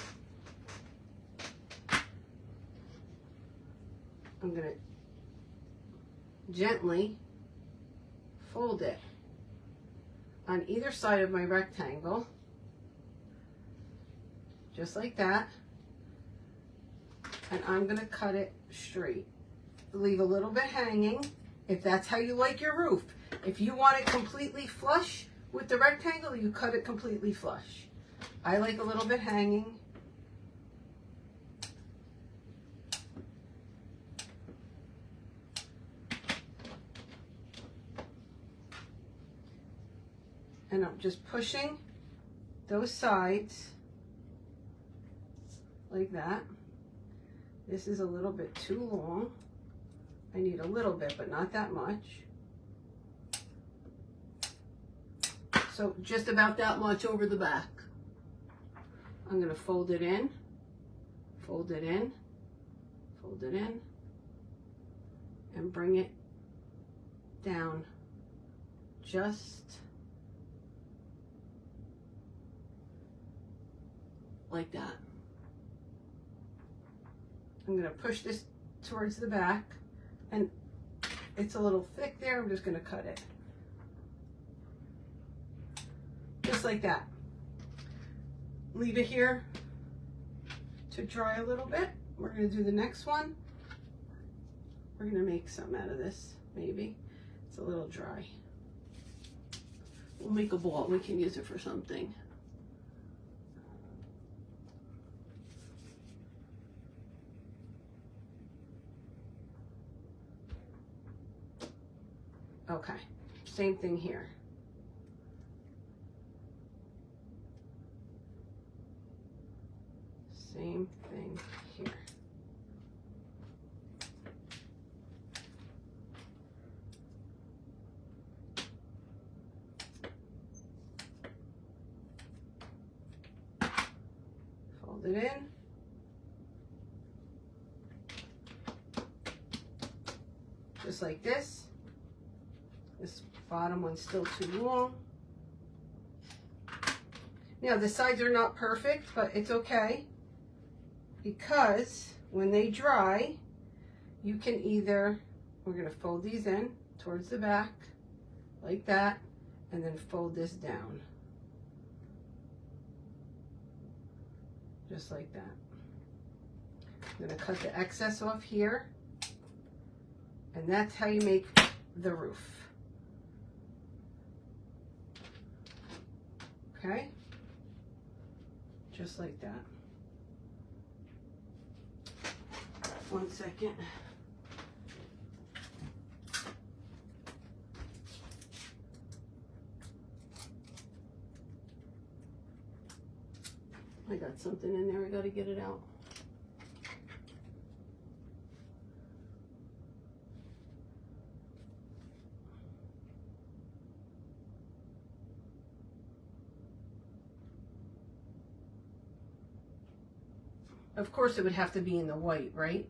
I'm going to gently fold it on either side of my rectangle. Just like that. And I'm going to cut it straight. Leave a little bit hanging if that's how you like your roof. If you want it completely flush with the rectangle, you cut it completely flush. I like a little bit hanging. And I'm just pushing those sides like that. This is a little bit too long. I need a little bit, but not that much. So just about that much over the back. I'm going to fold it in, fold it in, fold it in, and bring it down just like that. I'm going to push this towards the back, and it's a little thick there. I'm just going to cut it. Just like that. Leave it here to dry a little bit. We're going to do the next one. We're going to make something out of this, maybe. It's a little dry. We'll make a ball. We can use it for something. Okay, same thing here. Same thing here. Fold it in. Just like this. This bottom one's still too long. Now the sides are not perfect, but it's okay, because when they dry, you can either, we're going to fold these in towards the back like that, and then fold this down just like that. I'm going to cut the excess off here, and that's how you make the roof. Okay, just like that. One second. I got something in there, I gotta get it out. Of course it would have to be in the white, right?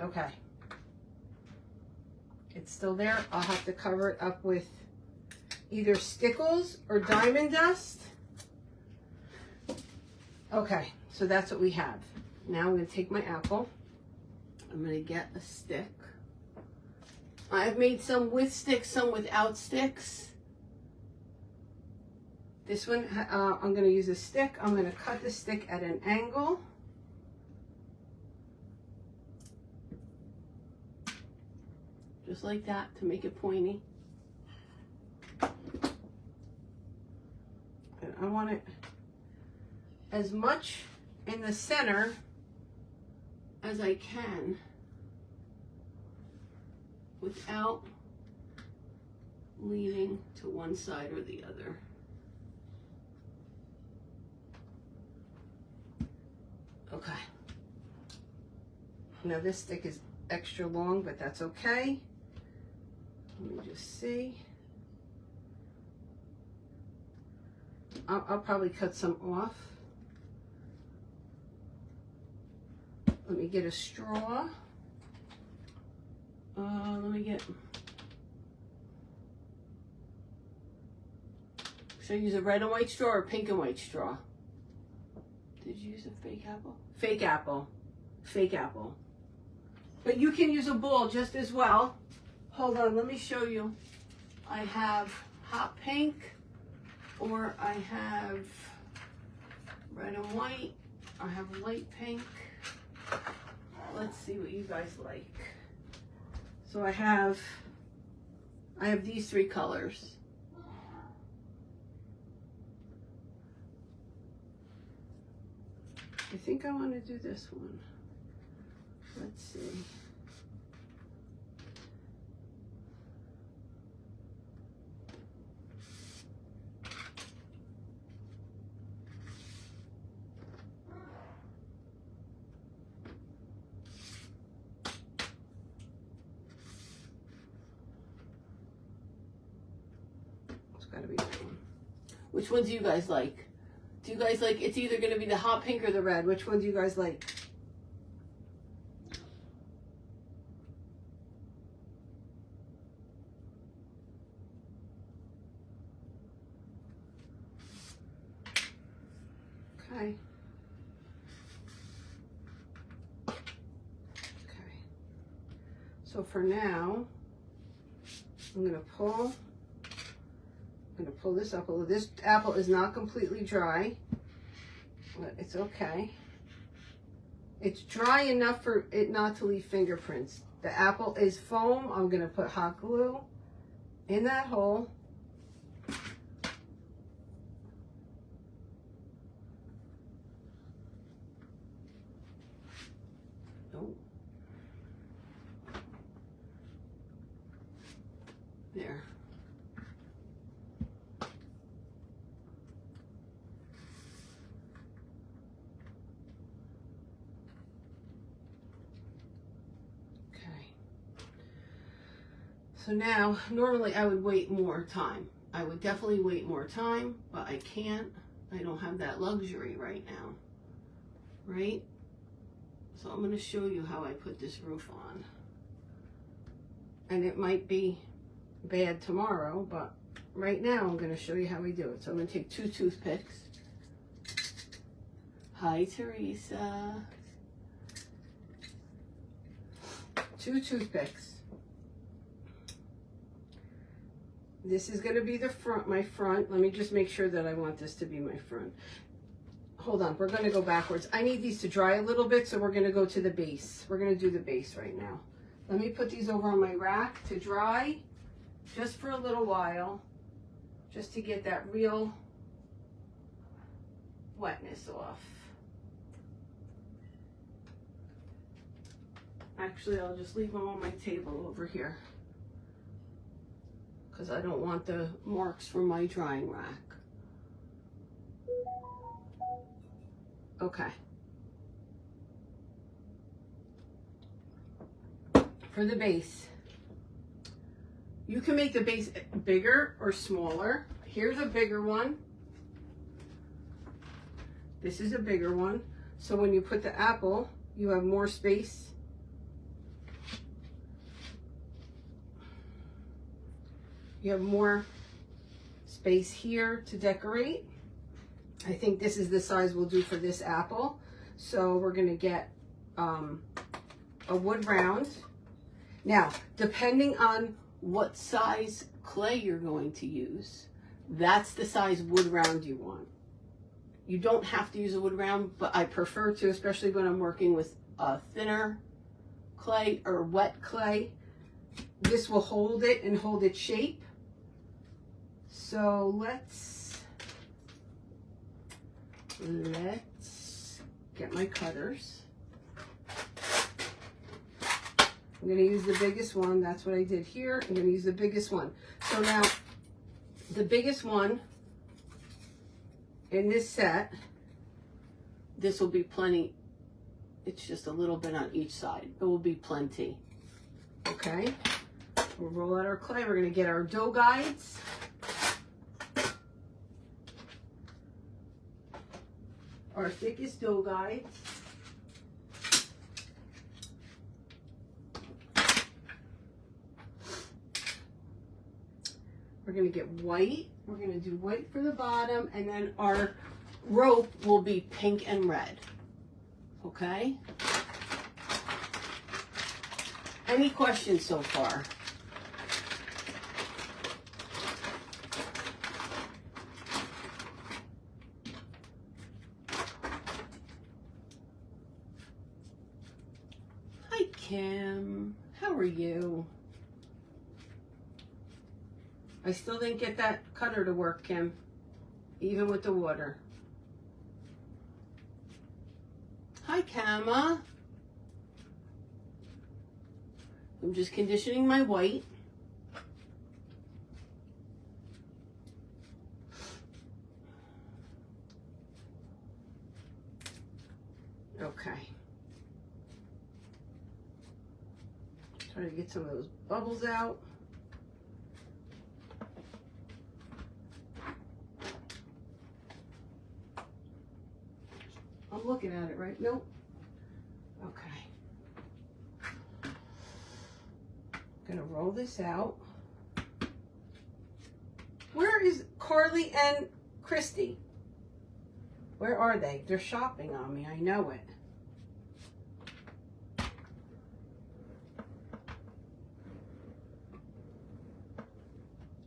Okay. It's still there. I'll have to cover it up with either stickles or diamond dust. Okay, so that's what we have. Now I'm going to take my apple. I'm going to get a stick. I've made some with sticks, some without sticks. This one, I'm going to use a stick. I'm going to cut the stick at an angle. Just like that to make it pointy. And I want it as much in the center as I can without leaning to one side or the other. Okay. Now this stick is extra long, but that's okay. Let me just see. I'll probably cut some off. Let me get a straw. Let me get. Should I use a red and white straw or pink and white straw? Did you use a fake apple? Fake apple. Fake apple. But you can use a ball just as well. Hold on, let me show you. I have hot pink, or I have red and white. I have light pink. Let's see what you guys like. So I have these three colors. I think I want to do this one. Let's see. It's got to be that one. Which ones do you guys like? Do you guys like, it's either going to be the hot pink or the red. Which one do you guys like? Okay. Okay. So for now, I'm going to pull this up a little. This apple is not completely dry, but it's okay. It's dry enough for it not to leave fingerprints. The apple is foam. I'm going to put hot glue in that hole. Oh. There. So now, normally I would wait more time. I would definitely wait more time, but I can't. I don't have that luxury right now, right? So I'm going to show you how I put this roof on. And it might be bad tomorrow, but right now I'm going to show you how we do it. So I'm going to take 2 toothpicks. Hi, Teresa. 2 toothpicks. This is going to be the front, my front. Let me just make sure that I want this to be my front. Hold on, we're going to go backwards. I need these to dry a little bit, so we're going to go to the base. We're going to do the base right now. Let me put these over on my rack to dry just for a little while, just to get that real wetness off. Actually, I'll just leave them on my table over here, because I don't want the marks from my drying rack. Okay. For the base, you can make the base bigger or smaller. Here's a bigger one. This is a bigger one. So when you put the apple, you have more space. You have more space here to decorate. I think this is the size we'll do for this apple. So we're gonna get a wood round. Now, depending on what size clay you're going to use, that's the size wood round you want. You don't have to use a wood round, but I prefer to, especially when I'm working with thinner clay or wet clay. This will hold it and hold its shape. So let's get my cutters. I'm going to use the biggest one. That's what I did here. I'm going to use the biggest one. So now, the biggest one in this set, this will be plenty. It's just a little bit on each side. It will be plenty. Okay. We'll roll out our clay. We're going to get our dough guides. Our thickest dough guides. We're going to get white. We're going to do white for the bottom, and then our rope will be pink and red. Okay? Any questions so far? Hi, Kim. How are you? I still didn't get that cutter to work, Kim, even with the water. Hi, Kama. I'm just conditioning my white. Okay. Try to get some of those bubbles out. I'm looking at it, right? Nope. Okay. Gonna roll this out. Where is Carly and Christy? Where are they? They're shopping on me. I know it.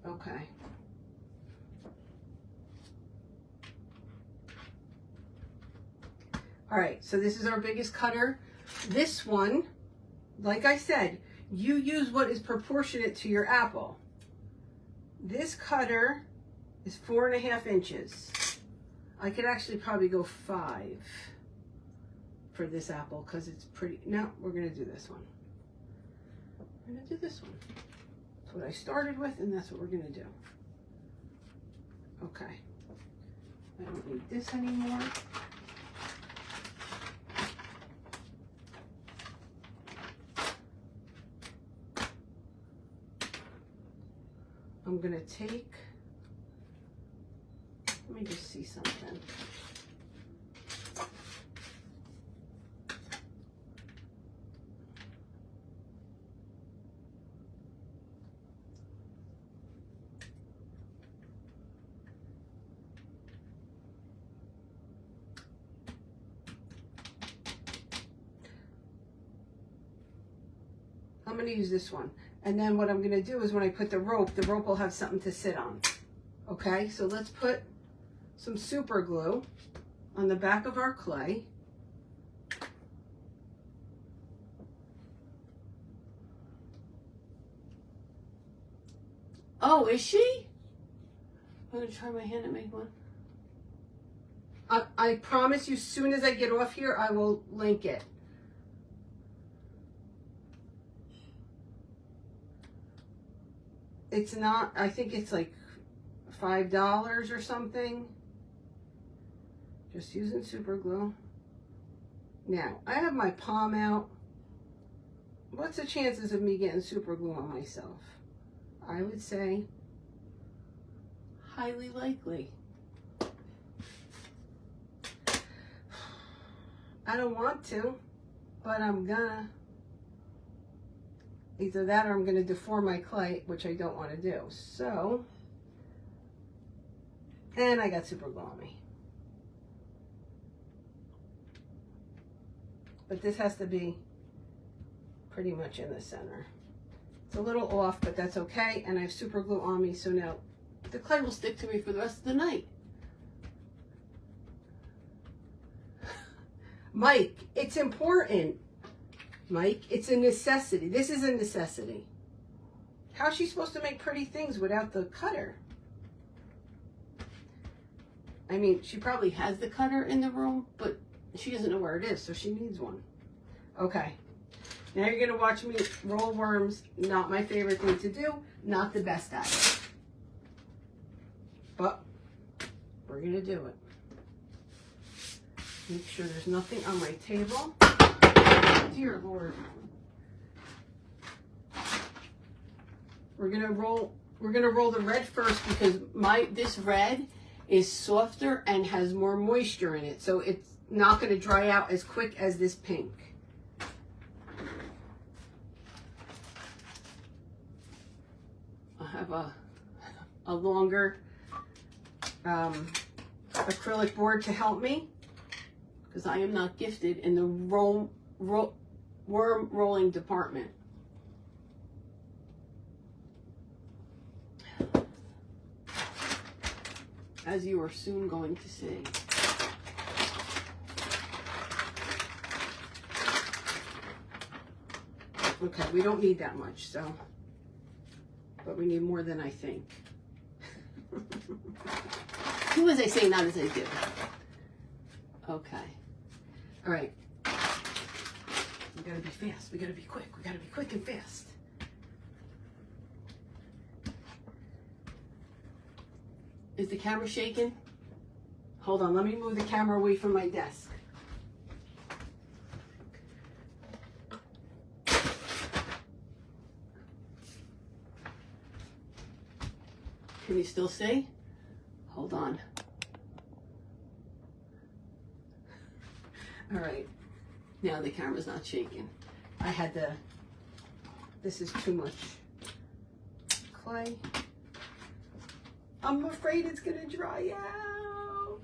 Okay. All right, so this is our biggest cutter. This one like I said, you use what is proportionate to your apple. This cutter is 4.5 inches. I could actually probably go 5 for this apple because it's pretty. No, we're going to do this one. We're going to do this one. That's what I started with, and that's what we're going to do. Okay. I don't need this anymore. I'm going to take, let me just see something. I'm going to use this one. And then what I'm going to do is when I put the rope will have something to sit on. Okay, so let's put some super glue on the back of our clay. Oh, is she? I'm going to try my hand and make one. I promise you, as soon as I get off here, I will link it. It's not, I think it's like $5 or something. Just using super glue. Now, I have my palm out. What's the chances of me getting super glue on myself? I would say highly likely. I don't want to, but I'm gonna. Either that or I'm going to deform my clay, which I don't want to do. So, and I got super glue on me. But this has to be pretty much in the center. It's a little off, but that's okay. And I have super glue on me, so now the clay will stick to me for the rest of the night. Mike, it's important. Mike, it's a necessity. This is a necessity. How's she supposed to make pretty things without the cutter? I mean, she probably has the cutter in the room, but she doesn't know where it is, so she needs one. Okay. Now you're going to watch me roll worms. Not my favorite thing to do. Not the best at it. But we're going to do it. Make sure there's nothing on my table. Dear Lord. We're gonna roll the red first because this red is softer and has more moisture in it, so it's not gonna dry out as quick as this pink. I have a longer acrylic board to help me because I am not gifted in the worm rolling department. As you are soon going to see. Okay, we don't need that much, so, but we need more than I think. Do as I say, not as I do. Okay. All right. We gotta be fast. We gotta be quick. We gotta be quick and fast. Is the camera shaking? Hold on. Let me move the camera away from my desk. Can you still see? Hold on. All right. Now the camera's not shaking. I had to, this is too much clay. I'm afraid it's gonna dry out.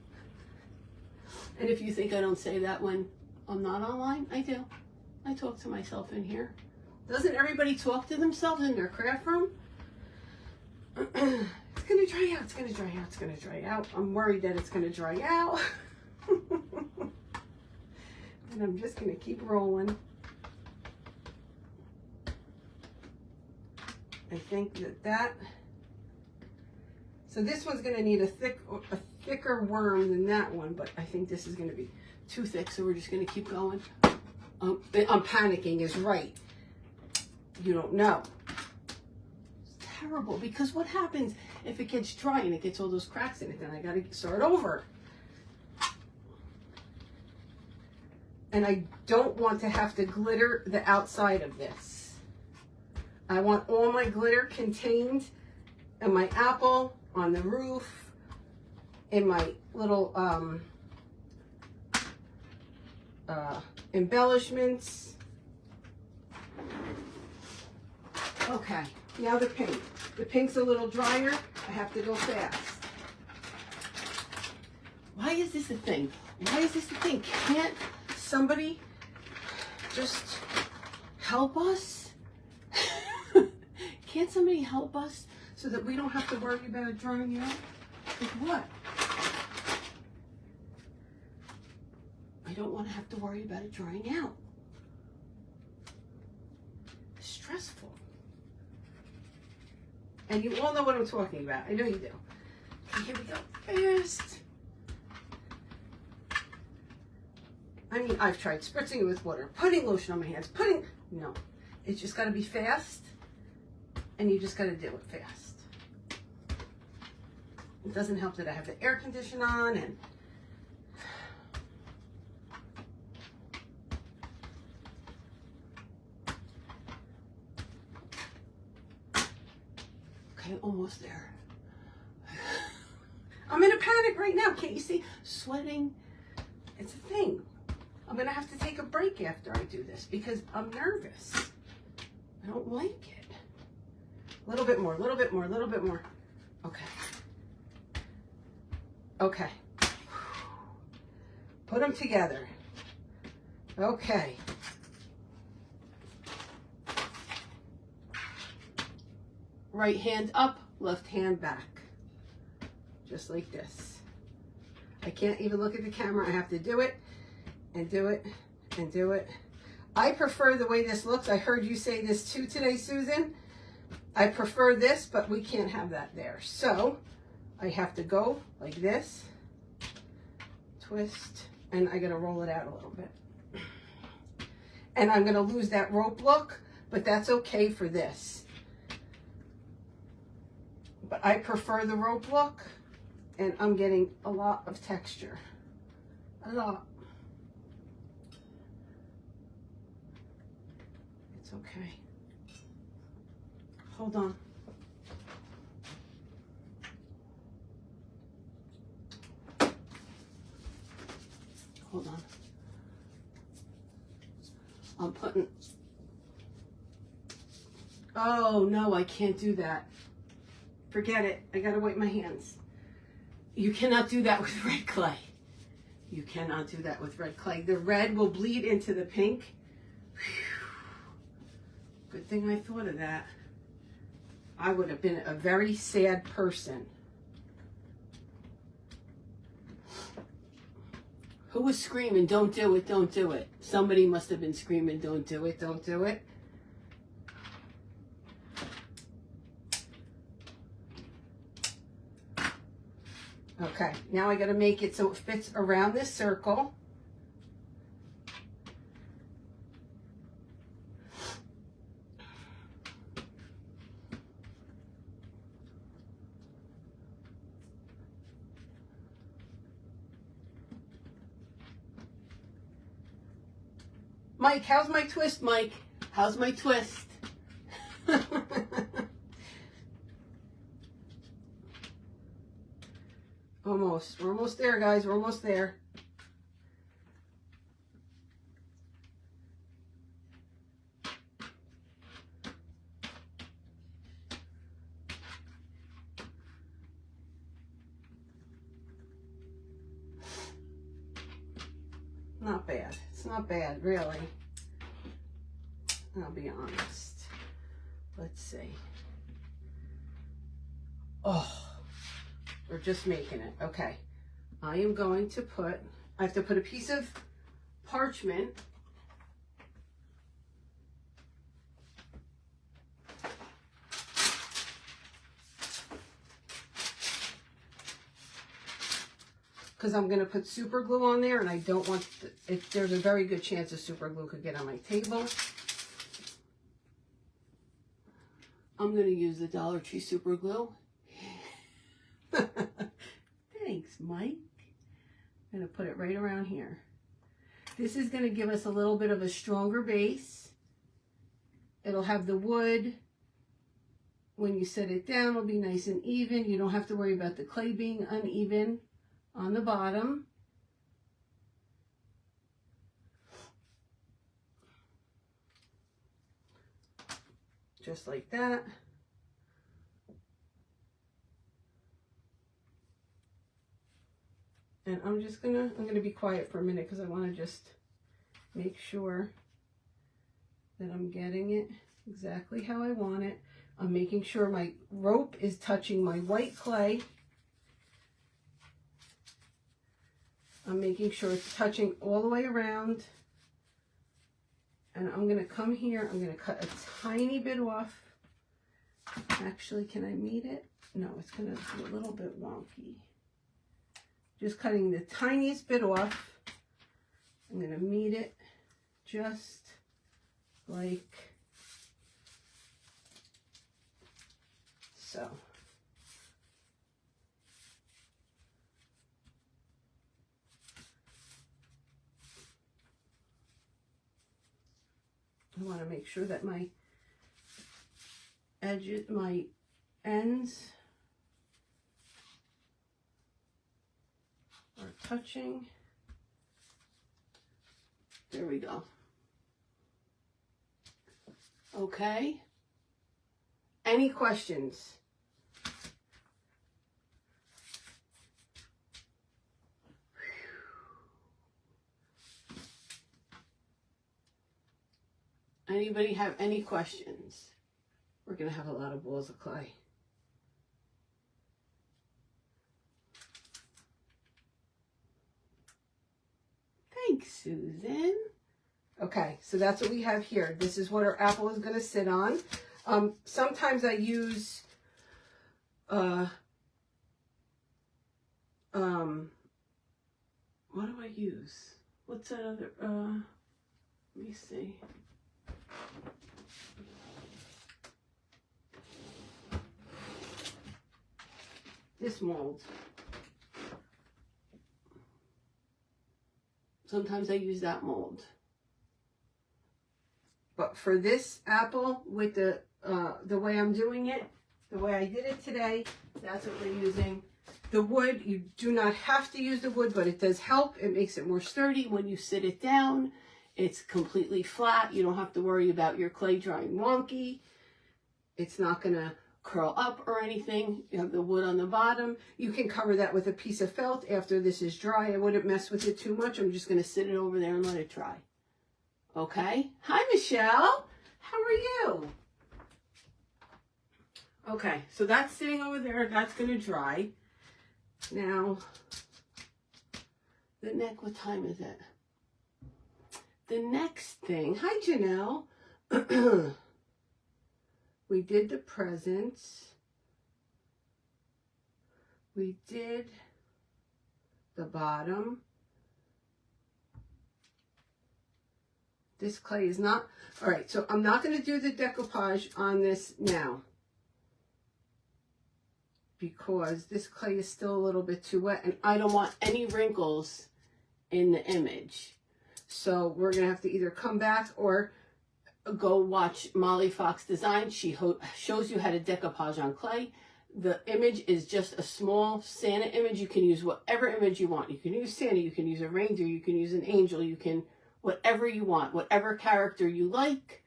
And if you think I don't say that when I'm not online, I do. I talk to myself in here. Doesn't everybody talk to themselves in their craft room? It's gonna dry out, it's gonna dry out, it's gonna dry out. I'm worried that it's gonna dry out. And I'm just gonna keep rolling. I think that, so this one's gonna need a thicker worm than that one, but I think this is gonna be too thick, so we're just gonna keep going. I'm panicking is right. You don't know. It's terrible, because what happens if it gets dry and it gets all those cracks in it? Then I gotta start over. And I don't want to have to glitter the outside of this. I want all my glitter contained in my apple, on the roof, in my little embellishments. Okay, now the pink. The pink's a little drier. I have to go fast. Why is this a thing? Why is this a thing? Can't somebody just help us? Can't somebody help us so that we don't have to worry about it drying out? Like what? I don't want to have to worry about it drying out. It's stressful. And you all know what I'm talking about. I know you do. Okay, here we go. Fast. I mean, I've tried spritzing it with water, putting lotion on my hands, no. It's just got to be fast, and you just got to do it fast. It doesn't help that I have the air conditioner on, and okay, almost there. I'm in a panic right now. Can't you see? Sweating. It's a thing. I'm going to have to take a break after I do this because I'm nervous. I don't like it. A little bit more, a little bit more, a little bit more. Okay. Okay. Put them together. Okay. Right hand up, left hand back. Just like this. I can't even look at the camera. I have to do it. And do it, and do it. I prefer the way this looks. I heard you say this too today, Susan. I prefer this, but we can't have that there. So I have to go like this, twist, and I gotta roll it out a little bit. And I'm gonna lose that rope look, but that's okay for this. But I prefer the rope look, and I'm getting a lot of texture. A lot. Okay. Hold on. Hold on. I'm putting... Oh, no, I can't do that. Forget it. I gotta wipe my hands. You cannot do that with red clay. You cannot do that with red clay. The red will bleed into the pink. Whew. Good thing I thought of that. I would have been a very sad person. Who was screaming, don't do it, don't do it? Somebody must have been screaming, don't do it, don't do it. Okay, now I got to make it so it fits around this circle. Mike, how's my twist, Mike? How's my twist? Almost. We're almost there, guys. We're almost there. Not bad. It's not bad, really. I'll be honest. Let's see. Oh, we're just making it. Okay. I am going to put, I have to put a piece of parchment because I'm going to put super glue on there, and I don't want, there's a very good chance of super glue could get on my table. I'm going to use the Dollar Tree super glue. Thanks, Mike. I'm going to put it right around here. This is going to give us a little bit of a stronger base. It'll have the wood. When you set it down, it'll be nice and even. You don't have to worry about the clay being uneven on the bottom. Just like that. And I'm gonna be quiet for a minute because I want to just make sure that I'm getting it exactly how I want it. I'm making sure my rope is touching my white clay. I'm making sure it's touching all the way around. And I'm going to come here, I'm going to cut a tiny bit off. Actually, can I meet it? No, it's going to be a little bit wonky. Just cutting the tiniest bit off. I'm going to meet it just like so. I want to make sure that my edges, my ends are touching. There we go. Okay. Any questions? Anybody have any questions? We're going to have a lot of balls of clay. Thanks, Susan. Okay, so that's what we have here. This is what our apple is going to sit on. Sometimes I use what do I use? What's that other let me see. This mold. Sometimes I use that mold. But for this apple, with the way I'm doing it, the way I did it today, that's what we're using. The wood, you do not have to use the wood, but it does help. It makes it more sturdy. When you sit it down, it's completely flat. You don't have to worry about your clay drying wonky. It's not going to curl up or anything. You have the wood on the bottom. You can cover that with a piece of felt after this is dry. I wouldn't mess with it too much. I'm just going to sit it over there and let it dry. Okay. Hi, Michelle. How are you? Okay, so that's sitting over there. That's going to dry. Now, the neck, what time is it? The next thing, hi, Janelle. We did the presents. We did the bottom. This clay is not, all right, so I'm not going to do the decoupage on this now, because this clay is still a little bit too wet and I don't want any wrinkles in the image. So we're going to have to either come back or go watch Molly Fox Design. She shows you how to decoupage on clay. The image is just a small Santa image. You can use whatever image you want. You can use Santa, you can use a reindeer, you can use an angel, you can, whatever you want, whatever character you like,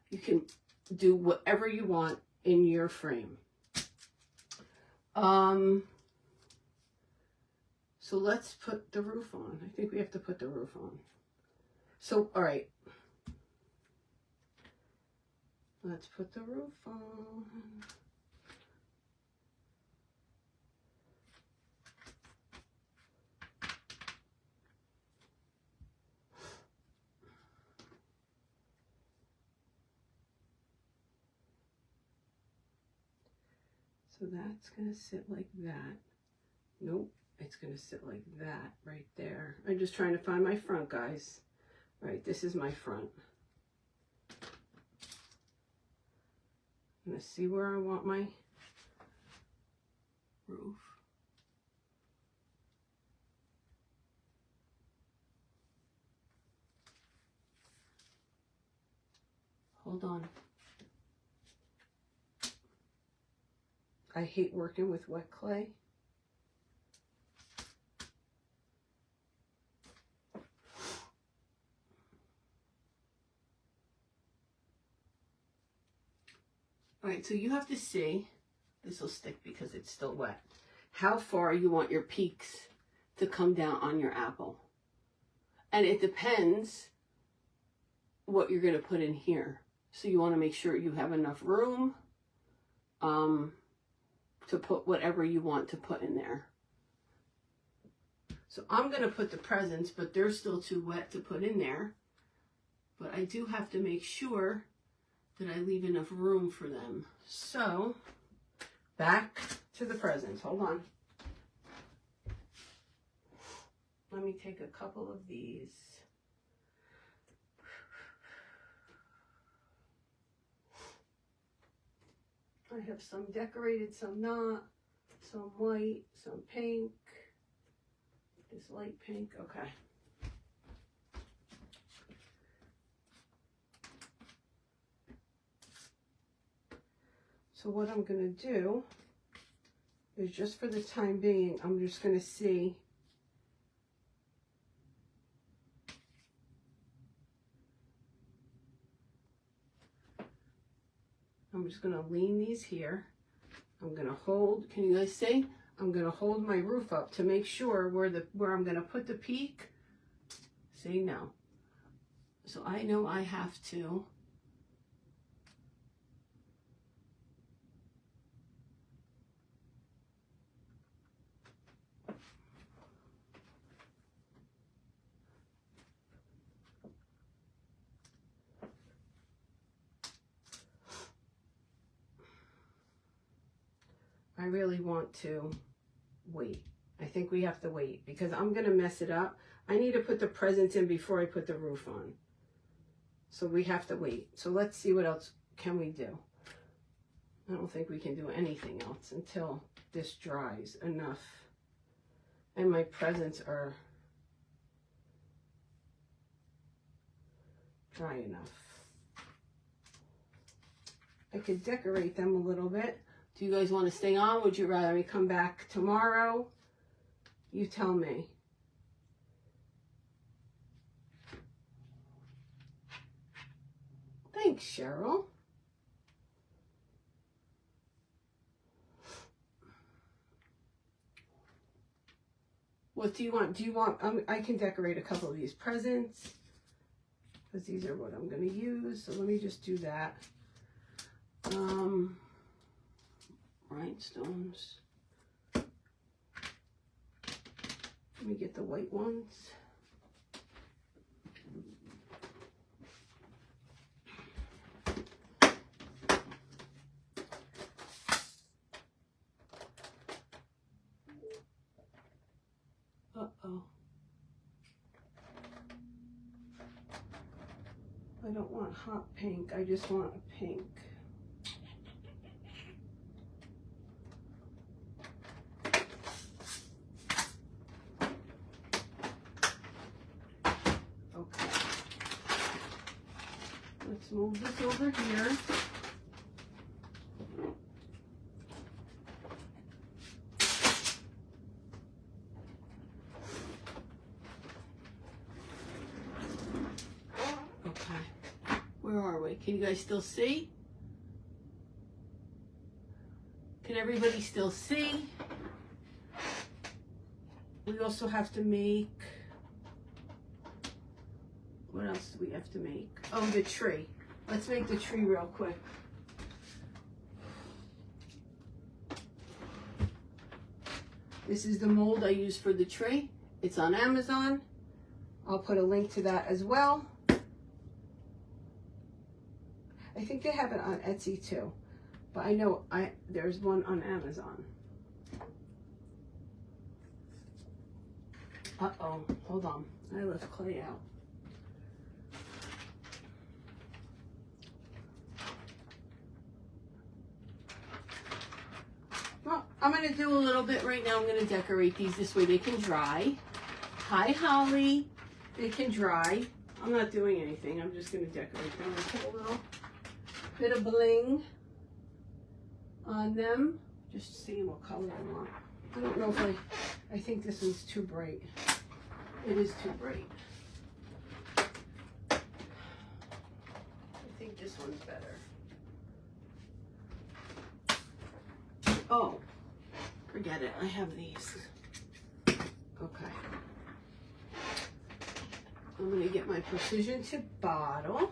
you can do whatever you want in your frame. So let's put the roof on. I think we have to put the roof on. So, all right. Let's put the roof on. So that's going to sit like that. Nope, it's going to sit like that right there. I'm just trying to find my front, guys. All right, this is my front. I'm going to see where I want my roof. Hold on. I hate working with wet clay. All right, so you have to see, this will stick because it's still wet, how far you want your peaks to come down on your apple. And it depends what you're going to put in here. So you want to make sure you have enough room to put whatever you want to put in there. So I'm going to put the presents, but they're still too wet to put in there. But I do have to make sure that I leave enough room for them. So back to the presents. Hold on. Let me take a couple of these. I have some decorated, some not, some white, some pink, this light pink, okay. So what I'm gonna do is, just for the time being, I'm just gonna see I'm just going to lean these here. I'm going to hold, can you guys see? I'm going to hold my roof up to make sure where I'm going to put the peak. See, no. So I know I have to I really want to wait. I think we have to wait because I'm going to mess it up. I need to put the presents in before I put the roof on. So we have to wait. So let's see what else can we do. I don't think we can do anything else until this dries enough. And my presents are dry enough. I could decorate them a little bit. Do you guys want to stay on? Would you rather me come back tomorrow? You tell me. Thanks, Cheryl. What do you want? Do you want, I can decorate a couple of these presents because these are what I'm going to use. So let me just do that. Rhinestones. Let me get the white ones. Uh-oh. I don't want hot pink. I just want a pink. Let's move this over here. Okay, where are we? Can you guys still see? Can everybody still see? We also have to make, what else do we have to make? Oh, the tree. Let's make the tree real quick. This is the mold I use for the tree. It's on Amazon. I'll put a link to that as well. I think they have it on Etsy too, but I know there's one on Amazon. Uh-oh, hold on. I left clay out. Well, I'm going to do a little bit right now. I'm going to decorate these this way they can dry. Hi, Holly. They can dry. I'm not doing anything. I'm just going to decorate them. I'm going to put a little bit of bling on them. Just seeing what color I want. I don't know if I think this one's too bright. It is too bright. I think this one's better. Oh, forget it. I have these. Okay. I'm going to get my precision tip bottle.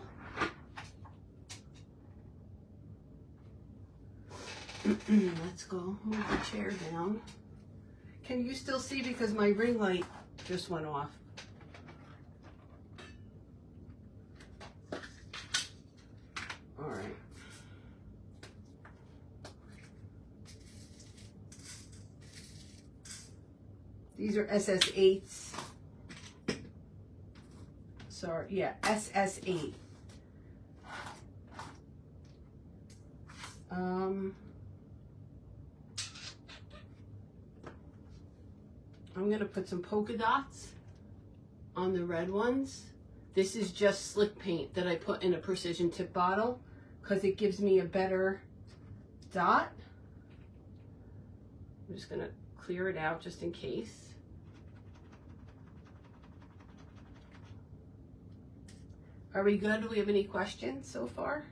Let's go. Move the chair down. Can you still see because my ring light just went off? All right. These are SS8s. Sorry, yeah, SS8. I'm going to put some polka dots on the red ones. This is just slick paint that I put in a precision tip bottle because it gives me a better dot. I'm just going to clear it out just in case. Are we good? Do we have any questions so far?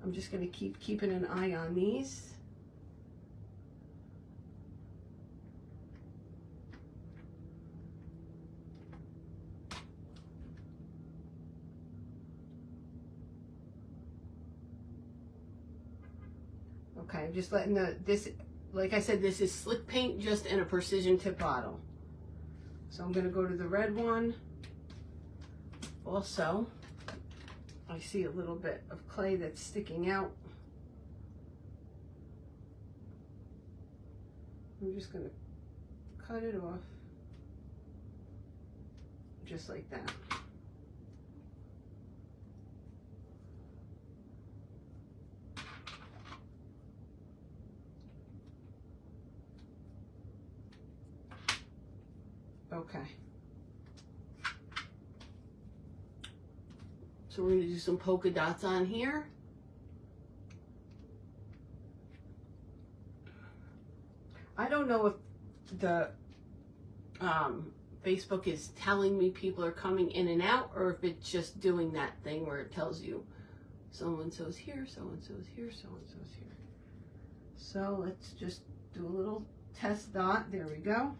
I'm just going to keep keeping an eye on these. Okay, I'm just letting this, like I said, this is slick paint just in a precision tip bottle. So I'm going to go to the red one. Also, I see a little bit of clay that's sticking out. I'm just going to cut it off just like that. Okay. So we're going to do some polka dots on here. I don't know if the Facebook is telling me people are coming in and out, or if it's just doing that thing where it tells you so-and-so's here, so-and-so's here, so-and-so's here. So let's just do a little test dot. There we go.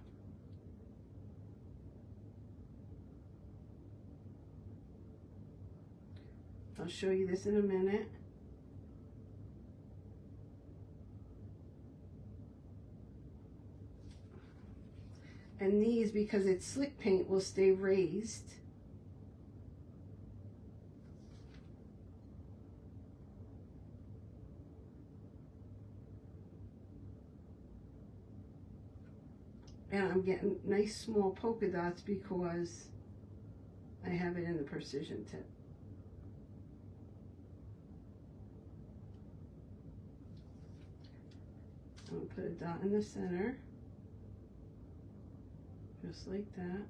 I'll show you this in a minute. And these, because it's slick paint, will stay raised. And I'm getting nice small polka dots because I have it in the precision tip. I'm going to put a dot in the center, just like that.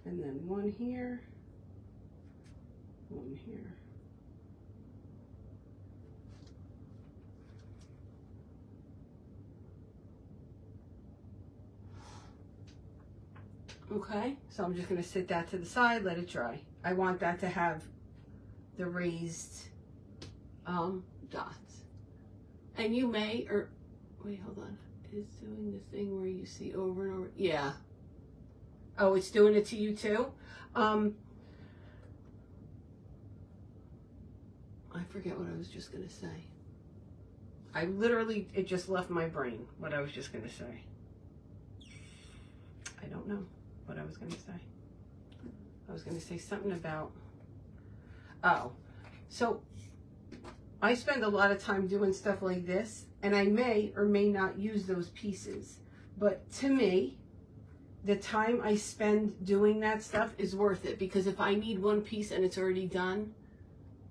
And then one here, one here. Okay, so I'm just going to sit that to the side, let it dry. I want that to have the raised dots. And you may, or wait, hold on. It's doing the thing where you see over and over. Yeah. Oh, it's doing it to you too? I forget what I was just going to say. I literally, it just left my brain what I was just going to say. I don't know what I was going to say. I was going to say something about, oh, so I spend a lot of time doing stuff like this, and I may or may not use those pieces. But to me, the time I spend doing that stuff is worth it, because if I need one piece and it's already done,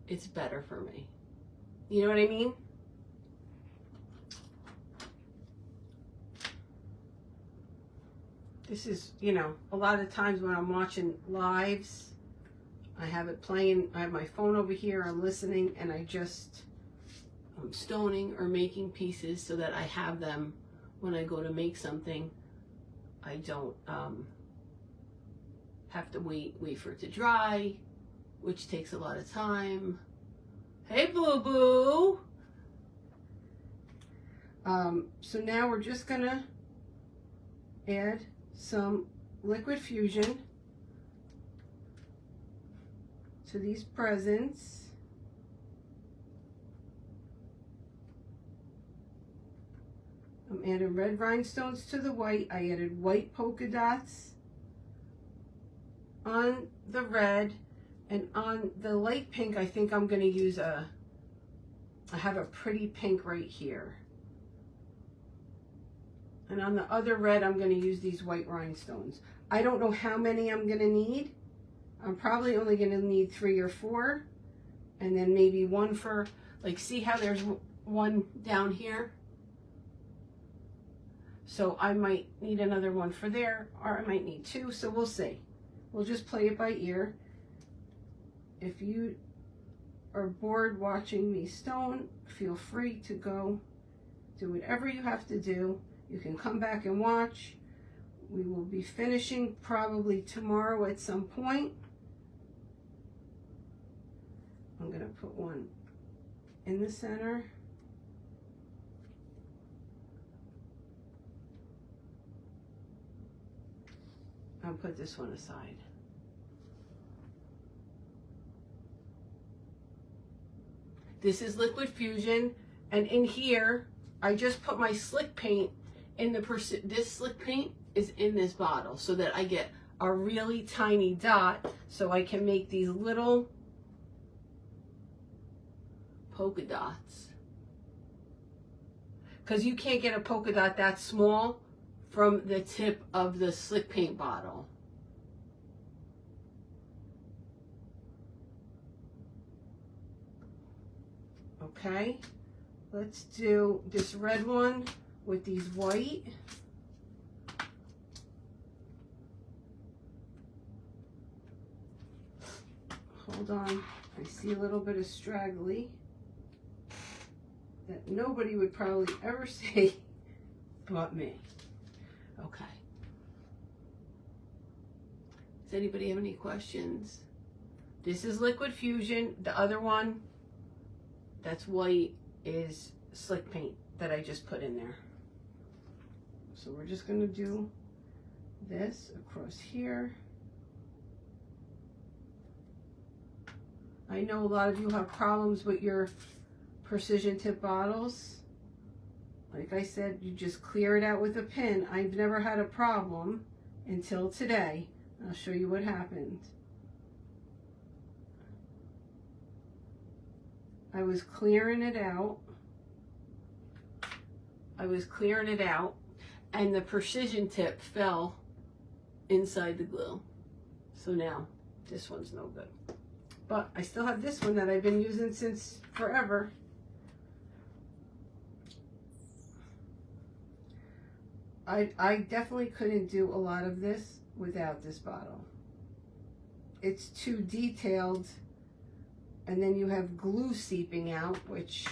it's better for me. You know what I mean? This is, you know, a lot of times when I'm watching lives, I have it playing, I have my phone over here, I'm listening, and I'm stoning or making pieces so that I have them when I go to make something. I don't have to wait for it to dry, which takes a lot of time. Hey, Boo Boo! So now we're just gonna add some liquid fusion to these presents. I'm adding red rhinestones to the white. I added white polka dots on the red, and on the light pink I think I'm going to use I have a pretty pink right here. And on the other red, I'm going to use these white rhinestones. I don't know how many I'm going to need. I'm probably only going to need 3 or 4. And then maybe one for, like, see how there's one down here? So I might need another one for there, or I might need 2. So we'll see. We'll just play it by ear. If you are bored watching me stone, feel free to go do whatever you have to do. You can come back and watch. We will be finishing probably tomorrow at some point. I'm going to put one in the center. I'll put this one aside. This is liquid fusion, and in here I just put my slick paint in the this slick paint is in this bottle so that I get a really tiny dot so I can make these little polka dots, because you can't get a polka dot that small from the tip of the slick paint bottle. Okay, let's do this red one with these white. Hold on, I see a little bit of straggly that nobody would probably ever see but me. Okay. Does anybody have any questions? This is liquid fusion. The other one that's white is slick paint that I just put in there. So we're just going to do this across here. I know a lot of you have problems with your precision tip bottles. Like I said, you just clear it out with a pin. I've never had a problem until today. I'll show you what happened. I was clearing it out. And the precision tip fell inside the glue. So now this one's no good. But I still have this one that I've been using since forever. I definitely couldn't do a lot of this without this bottle. It's too detailed, and then you have glue seeping out, which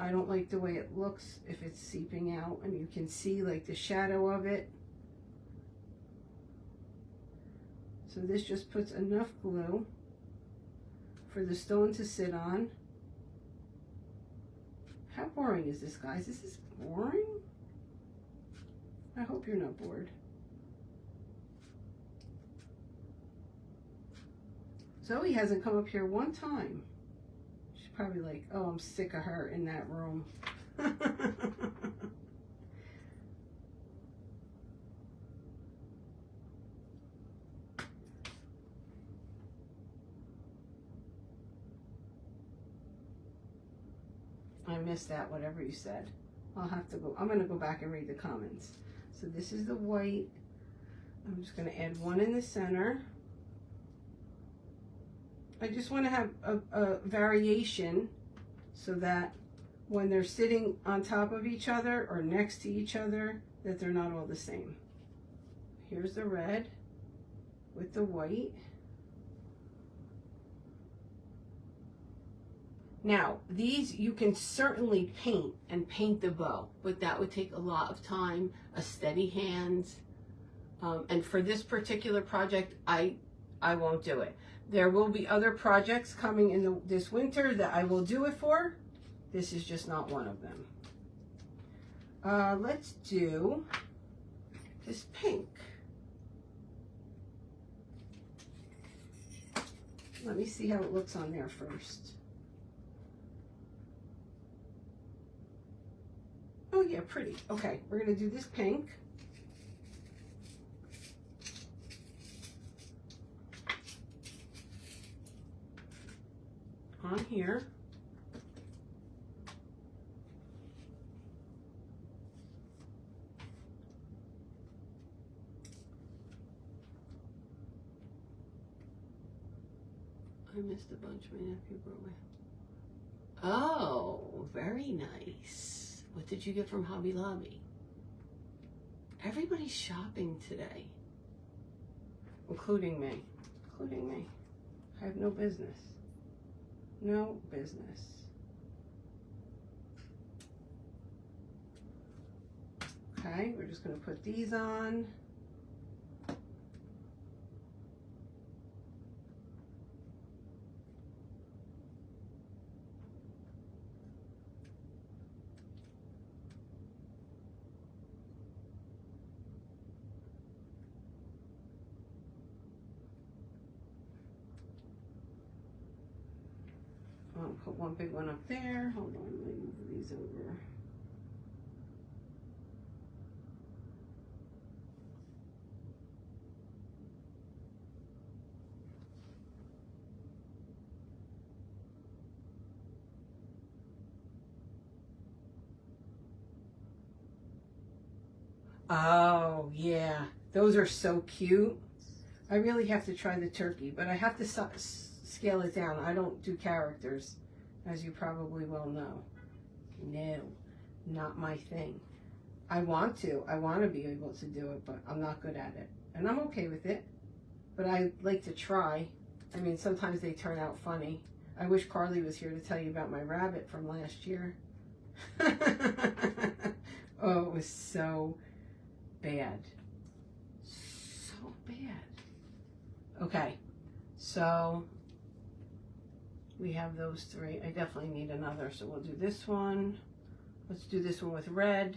I don't like the way it looks if it's seeping out and you can see like the shadow of it. So this just puts enough glue for the stone to sit on. How boring is this, guys? This is boring. I hope you're not bored. Zoe hasn't come up here one time. She's probably like, oh, I'm sick of her in that room. I missed that, whatever you said. I'll have to go, I'm going to go back and read the comments. So this is the white. I'm just going to add one in the center. I just want to have a variation so that when they're sitting on top of each other or next to each other, that they're not all the same. Here's the red with the white. Now, these you can certainly paint and paint the bow, but that would take a lot of time, a steady hand. And for this particular project, I won't do it. There will be other projects coming in this winter that I will do it for. This is just not one of them. Let's do this pink. Let me see how it looks on there first. Oh yeah, pretty. Okay, we're gonna do this pink. On here. I missed a bunch. My nephew brought my... Oh, very nice. What did you get from Hobby Lobby? Everybody's shopping today. Including me. Including me. I have no business. No business. Okay, we're just going to put these on. I'll put one big one up there. Hold on, let me move these over. Oh, yeah. Those are so cute. I really have to try the turkey, but I have to scale it down. I don't do characters, as you probably well know. No, not my thing. I want to be able to do it, but I'm not good at it. And I'm okay with it, but I like to try. I mean, sometimes they turn out funny. I wish Carly was here to tell you about my rabbit from last year. Oh, it was so bad. So bad. Okay, so we have those three. I definitely need another, so we'll do this one. Let's do this one with red.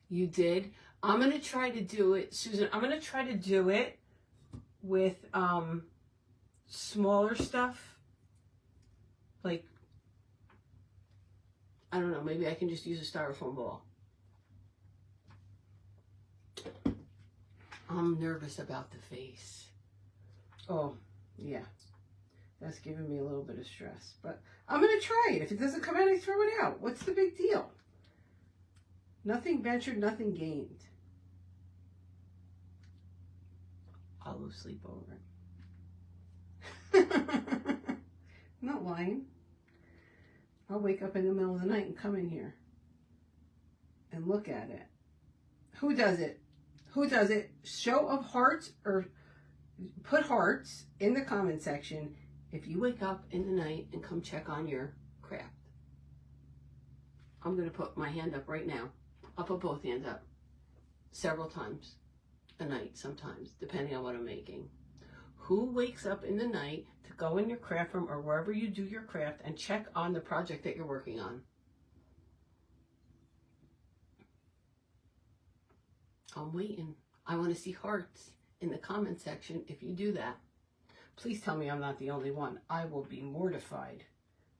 You did? I'm going to try to do it, Susan, I'm going to try to do it with smaller stuff. Like, I don't know, maybe I can just use a styrofoam ball. I'm nervous about the face. Oh, yeah. That's giving me a little bit of stress. But I'm going to try it. If it doesn't come out, I throw it out. What's the big deal? Nothing ventured, nothing gained. I'll lose sleep over it. I'm not lying. I'll wake up in the middle of the night and come in here and look at it. Who does it? Who does it? Show of hearts, or put hearts in the comment section if you wake up in the night and come check on your craft. I'm going to put my hand up right now. I'll put both hands up several times a night, sometimes, depending on what I'm making. Who wakes up in the night to go in your craft room or wherever you do your craft and check on the project that you're working on? I'm waiting. I want to see hearts in the comment section if you do that. Please tell me I'm not the only one. I will be mortified.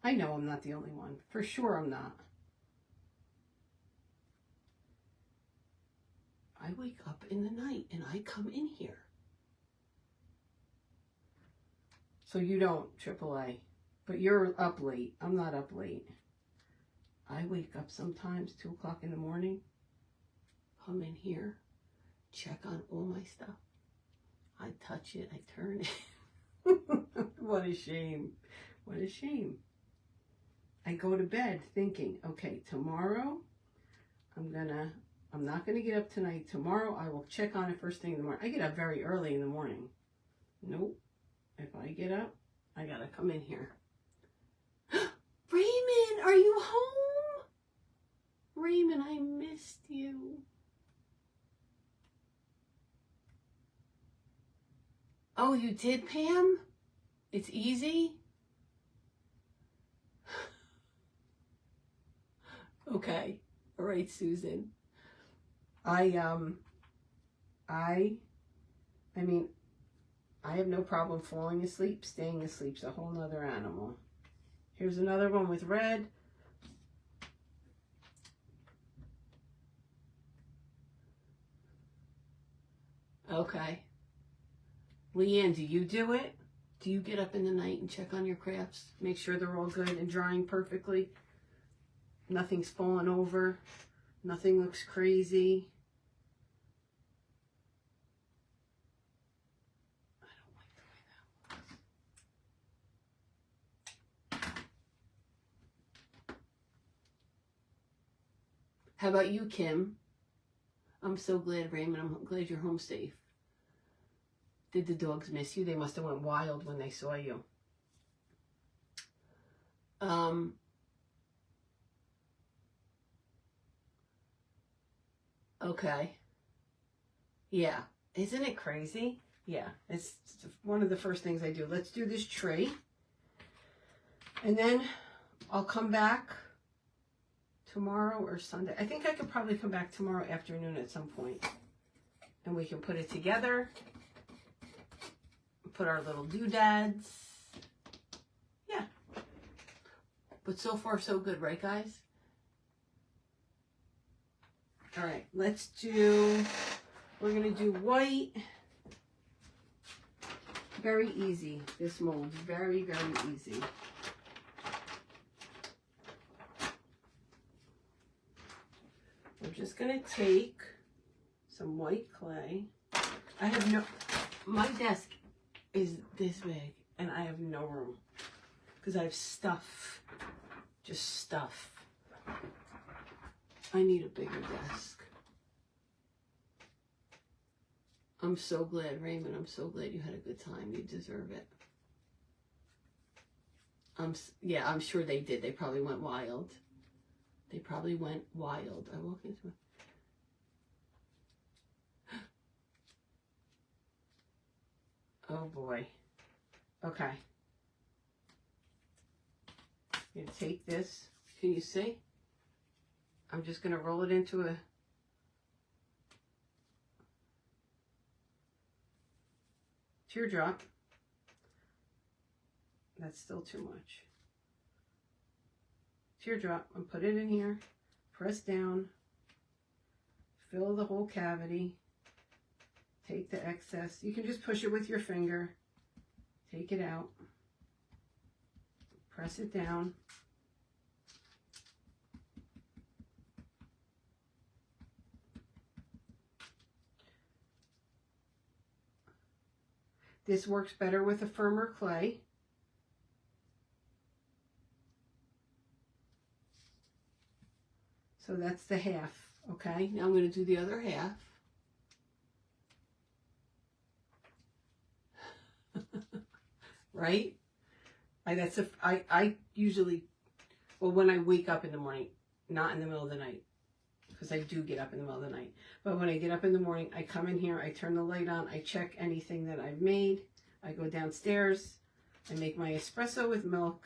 I know I'm not the only one. For sure I'm not. I wake up in the night and I come in here. So you don't, AAA, but you're up late. I'm not up late. I wake up sometimes 2 o'clock in the morning, come in here, check on all my stuff. I touch it, I turn it. What a shame. What a shame. I go to bed thinking, okay, tomorrow I'm not gonna get up tonight. Tomorrow I will check on it first thing in the morning. I get up very early in the morning. Nope. If I get up, I gotta come in here. Raymond, are you home? Raymond, I missed you. Oh, you did, Pam? It's easy? Okay. All right, Susan. I mean, I have no problem falling asleep. Staying asleep's a whole nother animal. Here's another one with red. Okay. Leanne, do you do it? Do you get up in the night and check on your crafts? Make sure they're all good and drying perfectly? Nothing's falling over? Nothing looks crazy? I don't like the way that looks. How about you, Kim? I'm so glad, Raymond. I'm glad you're home safe. Did the dogs miss you? They must have went wild when they saw you. Okay. Yeah. Isn't it crazy? Yeah. It's one of the first things I do. Let's do this tree. And then I'll come back tomorrow or Sunday. I think I could probably come back tomorrow afternoon at some point. And we can put it together. Put our little doodads. Yeah. But so far, so good, right, guys? All right, we're going to do white. Very easy, this mold. Very, very easy. We're just going to take some white clay. My desk is this big and I have no room because I have stuff, just stuff. I need a bigger desk. I'm so glad, Raymond. I'm so glad you had a good time. You deserve it. Yeah, I'm sure they did. They probably went wild. They probably went wild. I walk into it. Oh boy. Okay. I'm going to take this. Can you see? I'm just going to roll it into a teardrop. That's still too much. Teardrop, and put it in here. Press down. Fill the whole cavity. Take the excess. You can just push it with your finger. Take it out. Press it down. This works better with a firmer clay. So that's the half, okay? Now I'm going to do the other half. Right? I usually, well, when I wake up in the morning, not in the middle of the night, because I do get up in the middle of the night. But when I get up in the morning, I come in here, I turn the light on, I check anything that I've made, I go downstairs, I make my espresso with milk,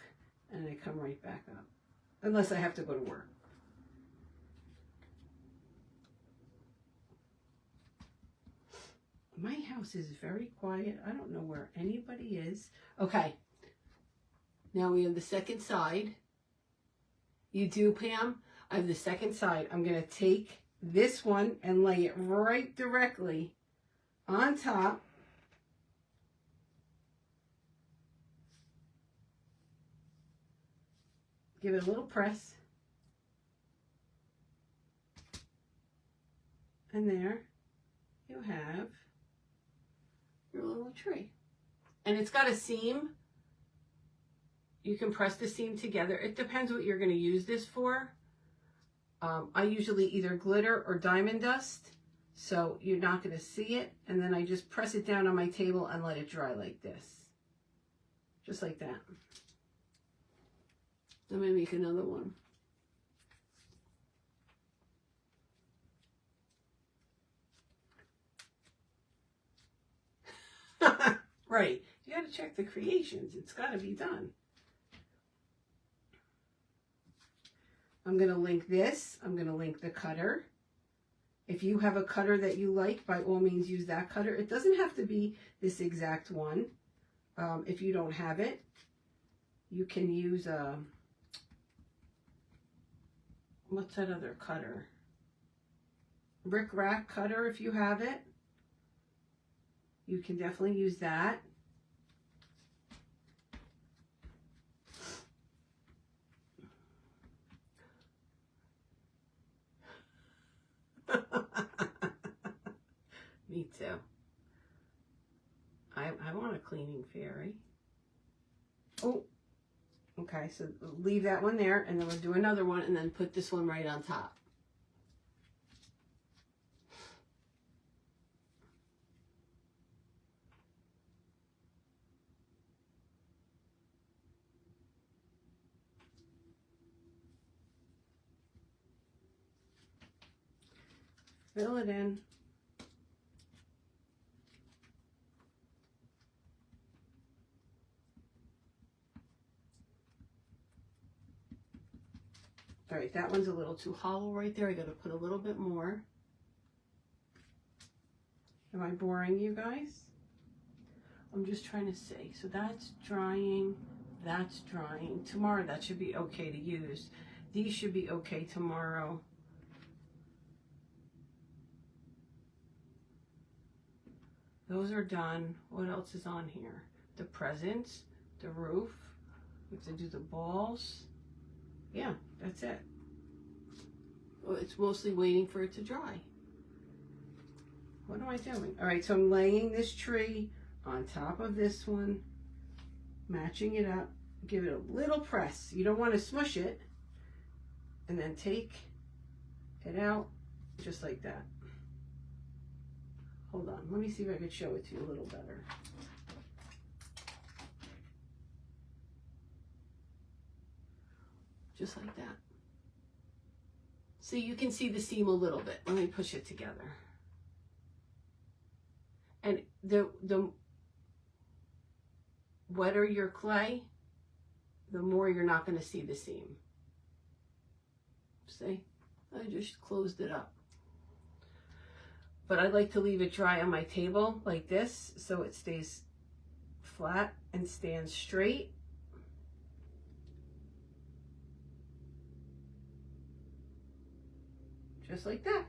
and I come right back up. Unless I have to go to work. My house is very quiet. I don't know where anybody is. Okay. Now we have the second side. You do, Pam? I have the second side. I'm going to take this one and lay it right directly on top. Give it a little press. And there you have your little tree. And it's got a seam. You can press the seam together. It depends what you're going to use this for. I usually either glitter or diamond dust, so you're not going to see it. And then I just press it down on my table and let it dry like this. Just like that. I'm going to make another one. Right. You got to check the creations. It's got to be done. I'm going to link this. I'm going to link the cutter. If you have a cutter that you like, by all means use that cutter. It doesn't have to be this exact one. If you don't have it, you can use a, what's that other cutter? Brick rack cutter if you have it. You can definitely use that. Me too. I want a cleaning fairy. Oh, okay, so leave that one there, and then we'll do another one, and then put this one right on top. Fill it in. All right, that one's a little too hollow right there. I got to put a little bit more. Am I boring you guys? I'm just trying to see. So that's drying. That's drying. Tomorrow that should be okay to use. These should be okay tomorrow. Those are done. What else is on here? The presents, the roof. We have to do the balls. Yeah, that's it. Well, it's mostly waiting for it to dry. What am I doing? All right, so I'm laying this tree on top of this one, matching it up. Give it a little press. You don't want to smush it. And then take it out just like that. Hold on, let me see if I could show it to you a little better. Just like that. See, you can see the seam a little bit. Let me push it together. And the wetter your clay, the more you're not going to see the seam. See? I just closed it up. But I like to leave it dry on my table like this so it stays flat and stands straight. Just like that.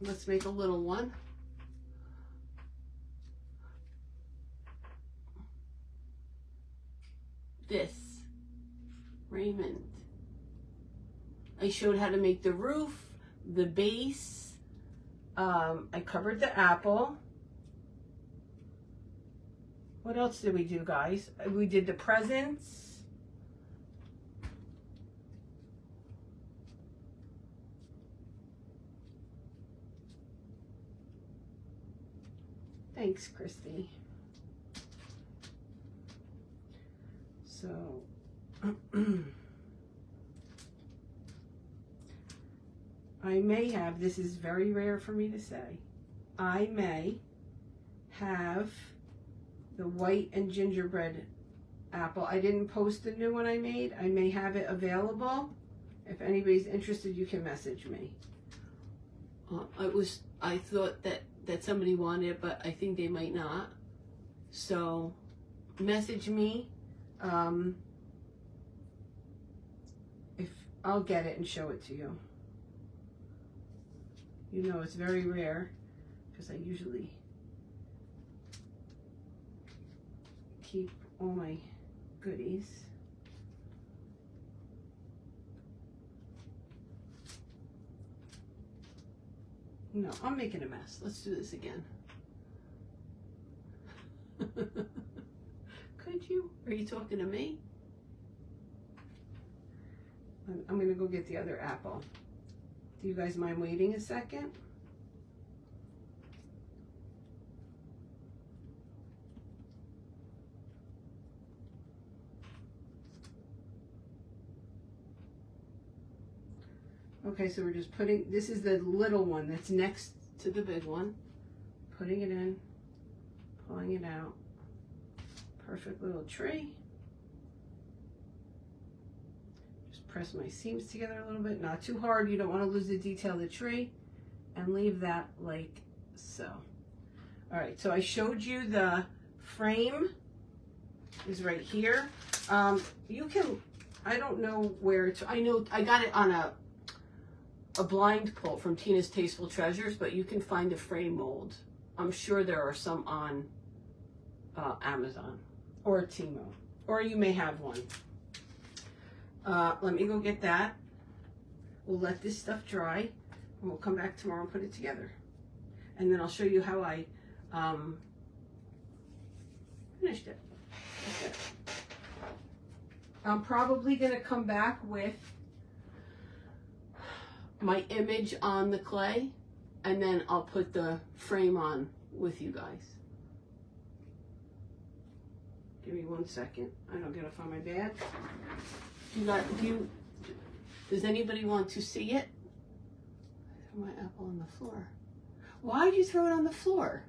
Let's make a little one. This, Raymond. I showed how to make the roof, the base. I covered the apple. What else did we do, guys? We did the presents. Thanks, Christy. So, I may have, this is very rare for me to say, I may have the white and gingerbread apple. I didn't post the new one I made. I may have it available. If anybody's interested, you can message me. I thought that somebody wanted it, but I think they might not. So message me. If I'll get it and show it to you. You know it's very rare because I usually keep all my goodies. No, I'm making a mess. Let's do this again. Could you? Are you talking to me? I'm going to go get the other apple. Do you guys mind waiting a second? Okay, so we're just putting, this is the little one that's next to the big one. Putting it in, pulling it out. Perfect little tree. Just press my seams together a little bit, not too hard. You don't want to lose the detail of the tree. And leave that like so. All right, so I showed you the frame is right here. You can, I don't know where it's, I know I got it on a blind pull from Tina's Tasteful Treasures, but you can find a frame mold. I'm sure there are some on Amazon or Timo, or you may have one. Let me go get that. We'll let this stuff dry, and we'll come back tomorrow and put it together. And then I'll show you how I finished it. Okay. I'm probably going to come back with my image on the clay, and then I'll put the frame on with you guys. Give me 1 second. I don't gotta find my bag. Does anybody want to see it? I threw my apple on the floor. Why did you throw it on the floor?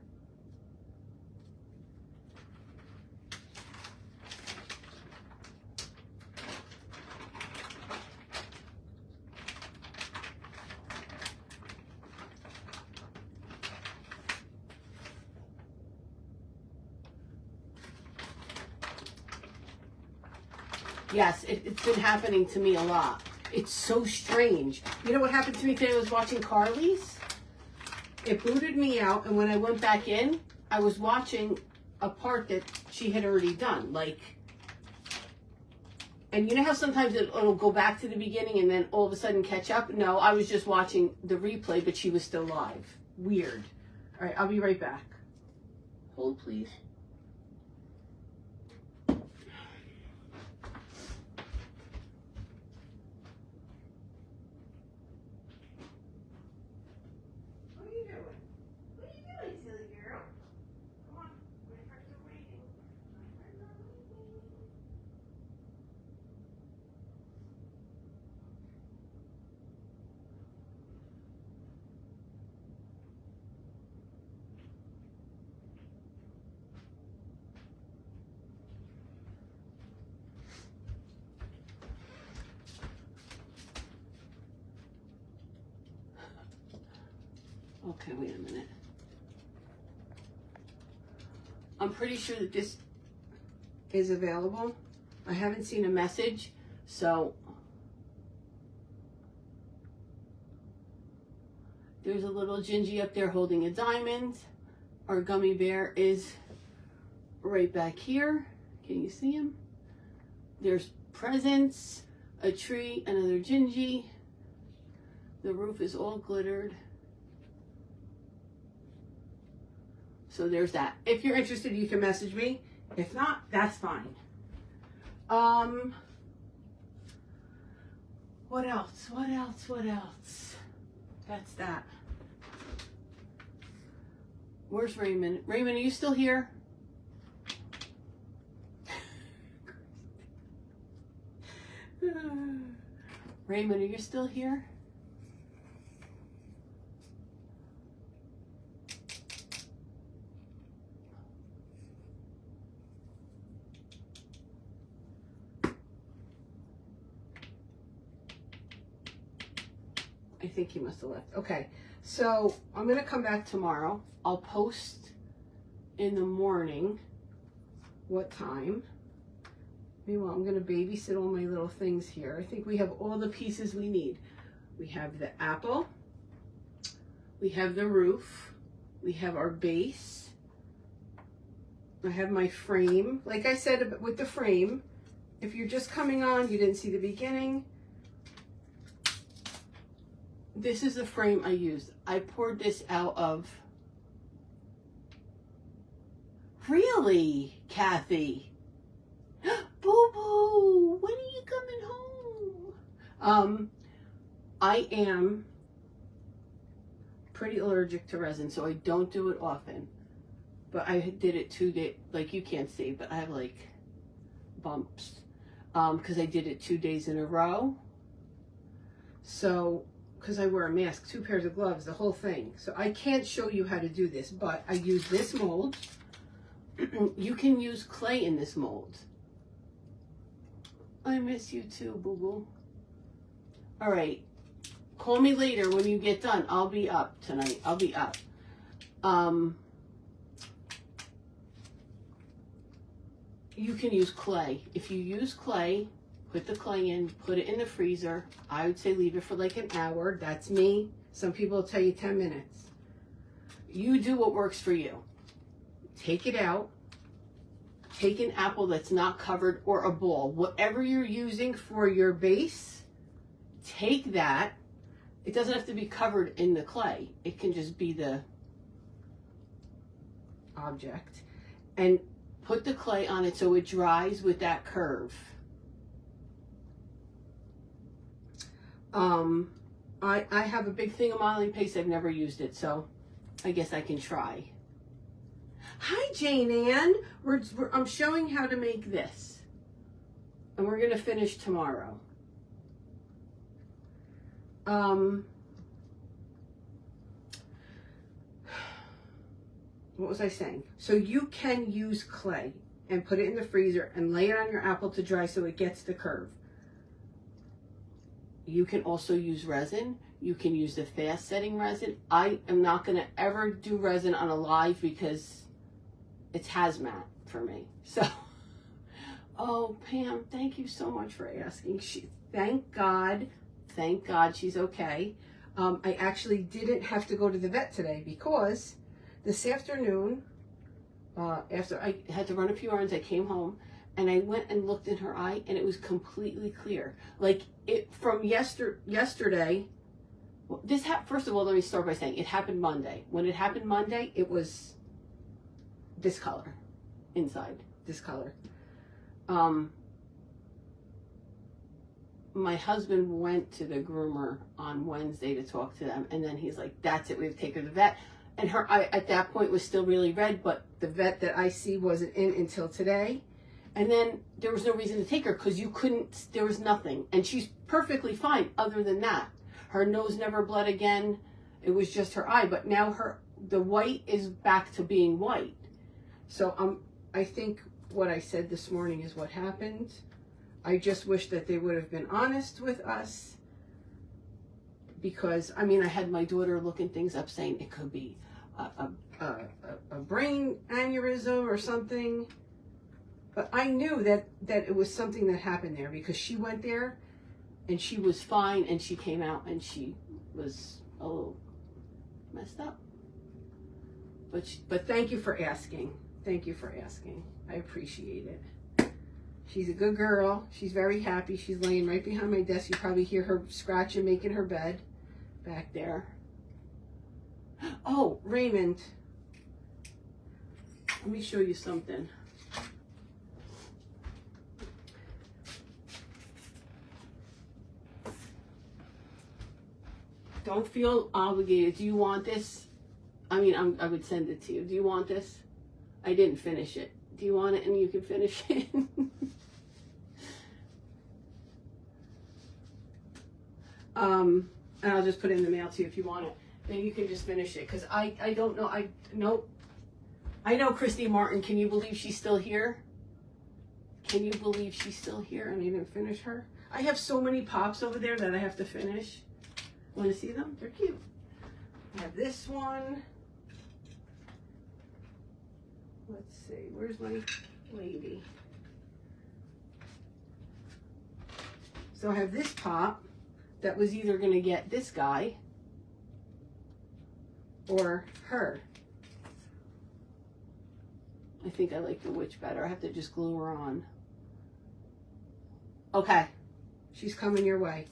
Yes, it's been happening to me a lot. It's so strange. You know what happened to me today? I was watching Carly's. It booted me out, and when I went back in, I was watching a part that she had already done. Like, and you know how sometimes it'll go back to the beginning and then all of a sudden catch up? No, I was just watching the replay, but she was still live. Weird. All right, I'll be right back. Hold, please. Okay, wait a minute. I'm pretty sure that this is available. I haven't seen a message, so there's a little Gingy up there holding a diamond. Our gummy bear is right back here. Can you see him? There's presents, a tree, another Gingy. The roof is all glittered. So there's that. If you're interested, you can message me. If not, that's fine. What else? What else? What else? That's that. Where's Raymond? Raymond, are you still here? Raymond, are you still here? I think he must have left. Okay, so I'm gonna come back tomorrow. I'll post in the morning what time. Meanwhile, I'm gonna babysit all my little things here. I think we have all the pieces we need. We have the apple, We have the roof. We have our base. I have my frame. Like I said with the frame, if you're just coming on, you didn't see the beginning, this is the frame I used. I poured this out of... Really, Kathy? Boo-boo, when are you coming home? I am pretty allergic to resin, so I don't do it often. But I did it 2 days, like you can't see, but I have like bumps. Because I did it 2 days in a row. So, because I wear a mask, 2 pairs of gloves, the whole thing. So I can't show you how to do this, but I use this mold. You can use clay in this mold. I miss you too, boo-boo. All right. Call me later when you get done. I'll be up tonight. I'll be up. You can use clay. If you use clay, put the clay in, put it in the freezer. I would say leave it for like an hour. That's me. Some people will tell you 10 minutes. You do what works for you. Take it out. Take an apple that's not covered or a ball. Whatever you're using for your base, take that. It doesn't have to be covered in the clay. It can just be the object. And put the clay on it so it dries with that curve. I have a big thing of modeling paste. I've never used it, so I guess I can try. Hi, Jane Ann. I'm showing how to make this. And we're going to finish tomorrow. What was I saying? So you can use clay and put it in the freezer and lay it on your apple to dry so it gets the curve. You can also use resin. You can use the fast setting resin. I am not going to ever do resin on a live because it's hazmat for me. So, oh, Pam, thank you so much for asking. Thank God she's okay. I actually didn't have to go to the vet today because this afternoon, after I had to run a few errands, I came home and I went and looked in her eye and it was completely clear. Like it from yesterday. Well, first of all, let me start by saying it happened Monday. When it happened Monday, it was this color inside, this color. My husband went to the groomer on Wednesday to talk to them, and then he's like, that's it, we have to take her to the vet. And her eye at that point was still really red, but the vet that I see wasn't in until today. And then there was no reason to take her because there was nothing. And she's perfectly fine other than that. Her nose never bled again. It was just her eye, but now the white is back to being white. So I think what I said this morning is what happened. I just wish that they would have been honest with us because, I mean, I had my daughter looking things up saying it could be a brain aneurysm or something. But I knew that it was something that happened there because she went there and she was fine and she came out and she was a little messed up. But thank you for asking. Thank you for asking. I appreciate it. She's a good girl. She's very happy. She's laying right behind my desk. You probably hear her scratching, making her bed back there. Oh, Raymond. Let me show you something. Don't feel obligated. Do you want this? I mean, I would send it to you. Do you want this? I didn't finish it. Do you want it and you can finish it? And I'll just put it in the mail to you if you want it. Then you can just finish it. Because I don't know. I know Christy Martin. Can you believe she's still here? Can you believe she's still here and I didn't finish her? I have so many pops over there that I have to finish. Want to see them? They're cute. I have this one. Let's see. Where's my lady? So I have this pop that was either going to get this guy or her. I think I like the witch better. I have to just glue her on. Okay, she's coming your way.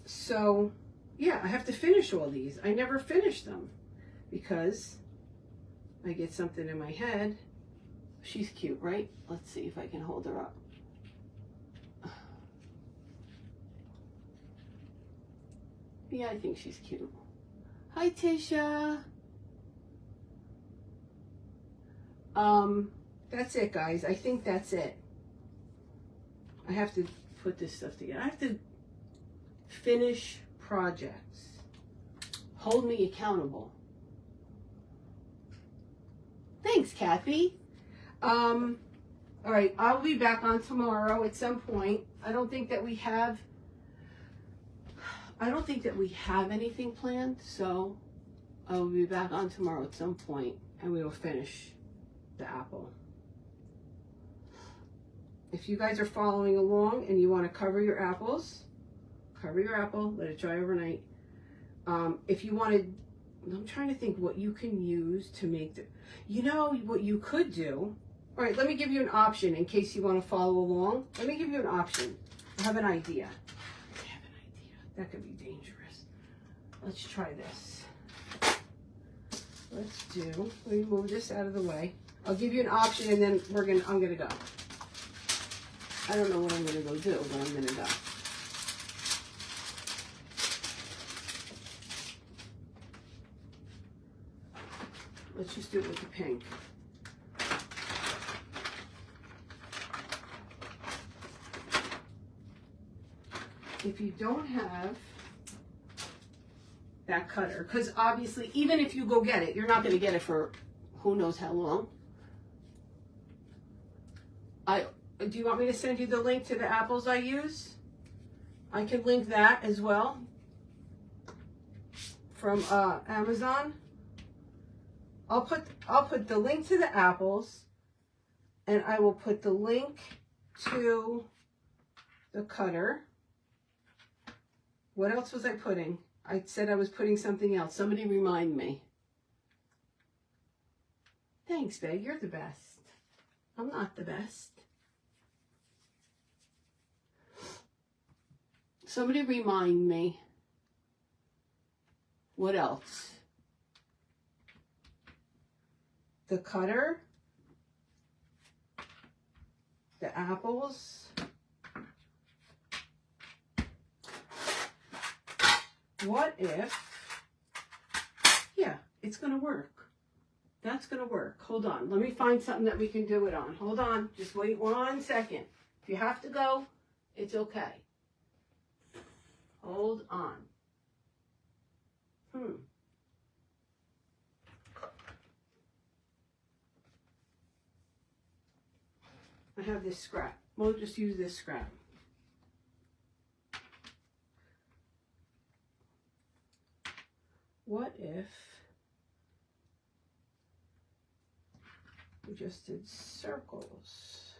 So yeah, I have to finish all these. I never finish them because I get something in my head. She's cute, right? Let's see if I can hold her up. Yeah, I think she's cute. Hi, Tisha. That's it, guys. I think that's it. I have to put this stuff together. I have to finish projects. Hold me accountable. Thanks, Kathy. All right, I'll be back on tomorrow at some point. I don't think that we have anything planned, so I will be back on tomorrow at some point and we will finish the apple. If you guys are following along and you want to cover your apples, cover your apple, let it dry overnight. If you wanted, I'm trying to think what you can use to make the, you know what you could do. All right, let me give you an option in case you want to follow along. Let me give you an option. I have an idea. That could be dangerous. Let's try this. Let me move this out of the way. I'll give you an option and then I'm gonna go. I don't know what I'm gonna go do, but I'm gonna go. Let's just do it with the pink. If you don't have that cutter, because obviously even if you go get it, you're not going to get it for who knows how long. Do you want me to send you the link to the apples I use? I can link that as well from Amazon. I'll put the link to the apples, and I will put the link to the cutter. What else was I putting? I said I was putting something else. Somebody remind me. Thanks, babe. You're the best. I'm not the best. Somebody remind me. What else? The cutter. The apples. What if, yeah, it's going to work. That's going to work. Hold on. Let me find something that we can do it on. Hold on. Just wait 1 second. If you have to go, it's okay. Hold on. I have this scrap. We'll just use this scrap. What if we just did circles?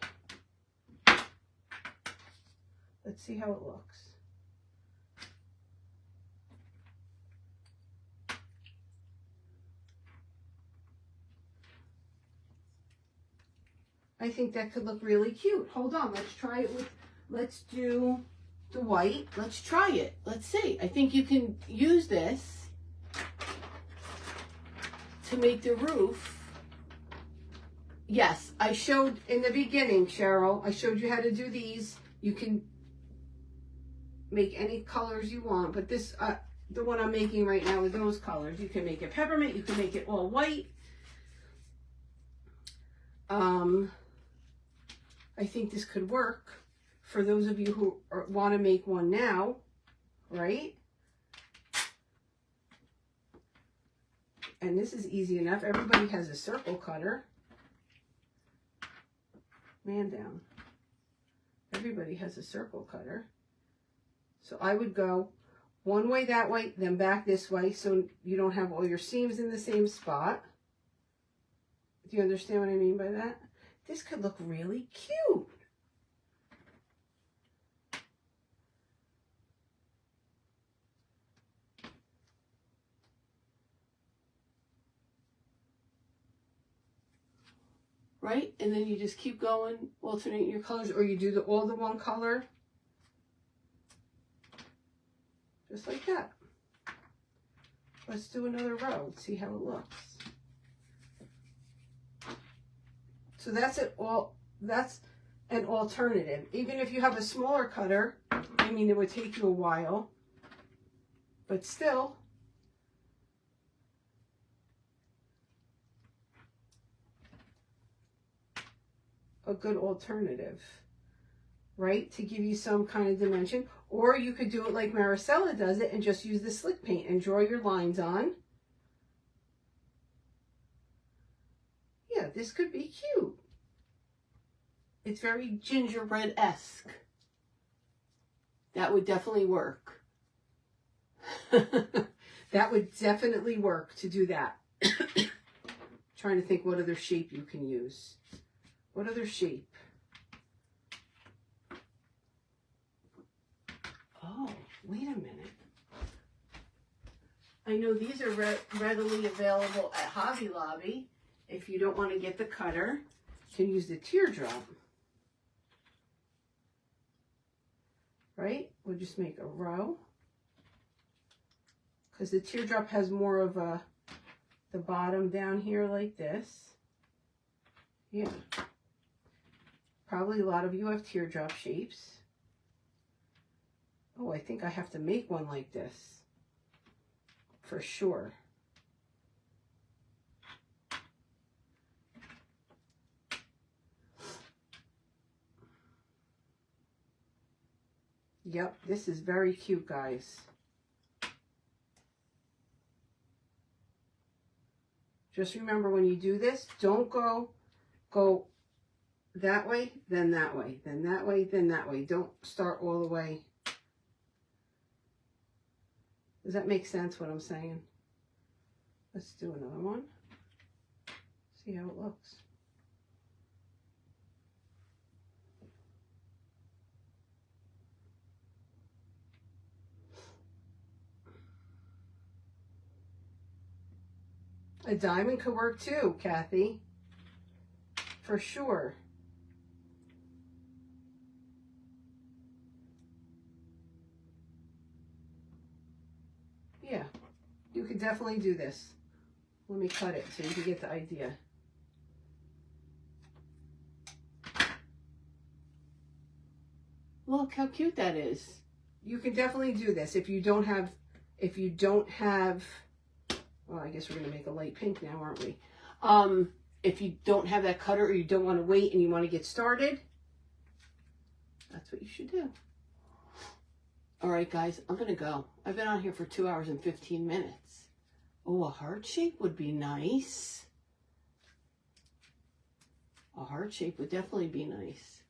Let's see how it looks. I think that could look really cute. Hold on, let's try it with, let's do the white. Let's try it. Let's see. I think you can use this to make the roof. Yes, I showed in the beginning, Cheryl, I showed you how to do these. You can make any colors you want, but this, the one I'm making right now with those colors, you can make it peppermint, you can make it all white. I think this could work for those of you who want to make one now, right? And this is easy enough. Everybody has a circle cutter. Man down. Everybody has a circle cutter. So I would go one way that way, then back this way, so you don't have all your seams in the same spot. Do you understand what I mean by that? This could look really cute. right? And then you just keep going, alternating your colors, or you do all the one color. Just like that. Let's do another row, see how it looks. So that's it all, that's an alternative. Even if you have a smaller cutter, I mean, it would take you a while, but still, a good alternative, right? To give you some kind of dimension. Or you could do it like Maricela does it and just use the slick paint and draw your lines on. Yeah, this could be cute. It's very gingerbread-esque. That would definitely work. That would definitely work to do that. Trying to think what other shape you can use. What other shape? Oh, wait a minute. I know these are readily available at Hobby Lobby. If you don't want to get the cutter, you can use the teardrop. Right? We'll just make a row. Because the teardrop has more of the bottom down here like this. Yeah. Probably a lot of you have teardrop shapes. Oh, I think I have to make one like this. For sure. Yep, this is very cute, guys. Just remember when you do this, don't go that way, then that way, then that way, then that way. Don't start all the way. Does that make sense what I'm saying? Let's do another one. See how it looks. A diamond could work too, Kathy. For sure. Yeah, you could definitely do this. Let me cut it so you can get the idea. Look how cute that is. You can definitely do this if you don't have, well, I guess we're going to make a light pink now, aren't we? If you don't have that cutter or you don't want to wait and you want to get started, that's what you should do. All right, guys, I'm going to go. I've been on here for 2 hours and 15 minutes. Oh, a heart shape would be nice. A heart shape would definitely be nice.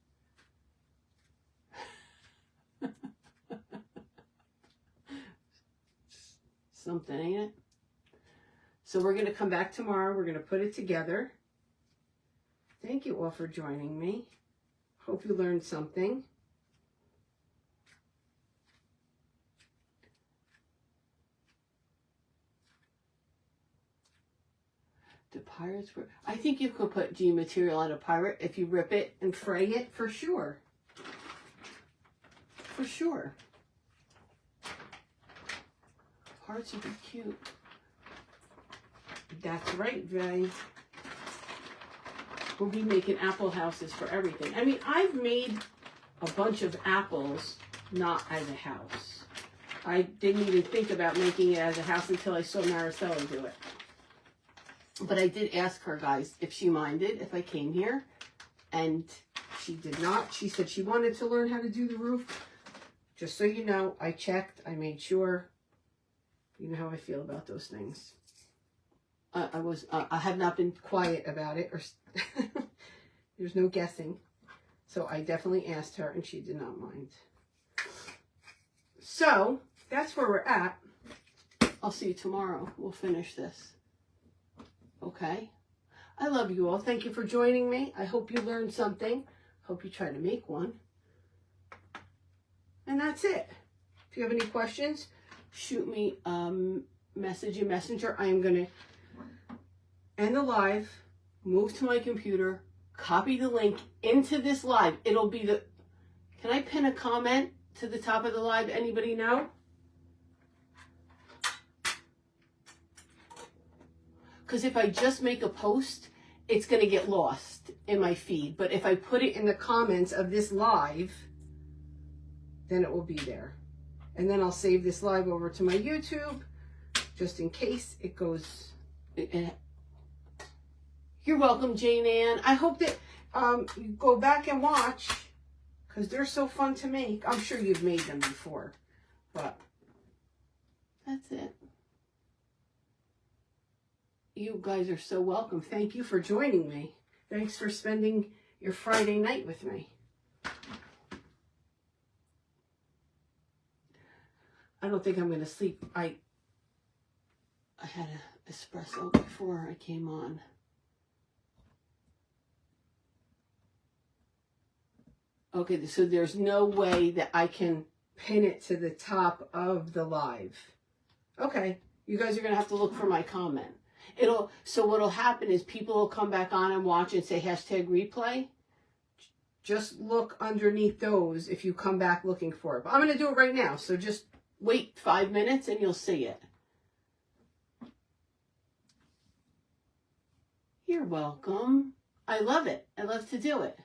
Something, ain't it? So we're going to come back tomorrow. We're going to put it together. Thank you all for joining me. Hope you learned something. The pirates were... I think you could put G material on a pirate if you rip it and fray it, for sure. For sure. Hearts would be cute. That's right, Vay. We'll be making apple houses for everything. I mean, I've made a bunch of apples not as a house. I didn't even think about making it as a house until I saw Maricela do it. But I did ask her, guys, if she minded if I came here. And she did not. She said she wanted to learn how to do the roof. Just so you know, I checked. I made sure. You know how I feel about those things. I have not been quiet about it, or there's no guessing. So I definitely asked her, and she did not mind. So that's where we're at. I'll see you tomorrow. We'll finish this. Okay? I love you all. Thank you for joining me. I hope you learned something. Hope you try to make one. And that's it. If you have any questions, shoot me a message in Messenger. I am going to end the live, move to my computer, copy the link into this live. It'll be the, can I pin a comment to the top of the live? Anybody know? Because if I just make a post, it's going to get lost in my feed. But if I put it in the comments of this live, then it will be there. And then I'll save this live over to my YouTube, just in case it goes. You're welcome, Jane Ann. I hope that you go back and watch, because they're so fun to make. I'm sure you've made them before, but that's it. You guys are so welcome. Thank you for joining me. Thanks for spending your Friday night with me. I don't think I'm going to sleep. I had an espresso before I came on. Okay, so there's no way that I can pin it to the top of the live. Okay, you guys are going to have to look for my comment. So what'll happen is people will come back on and watch and say hashtag replay. Just look underneath those if you come back looking for it. But I'm going to do it right now, so just wait 5 minutes and you'll see it. You're welcome. I love it. I love to do it.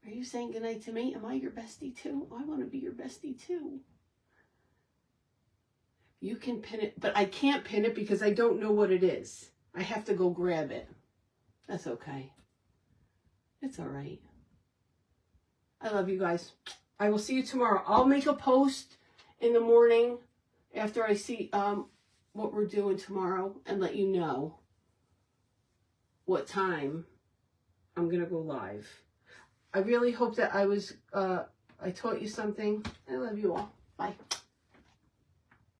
Are you saying goodnight to me? Am I your bestie too? I want to be your bestie too. You can pin it, but I can't pin it because I don't know what it is. I have to go grab it. That's okay. It's all right. I love you guys. I will see you tomorrow. I'll make a post in the morning after I see what we're doing tomorrow and let you know what time I'm going to go live. I really hope that I taught you something. I love you all. Bye.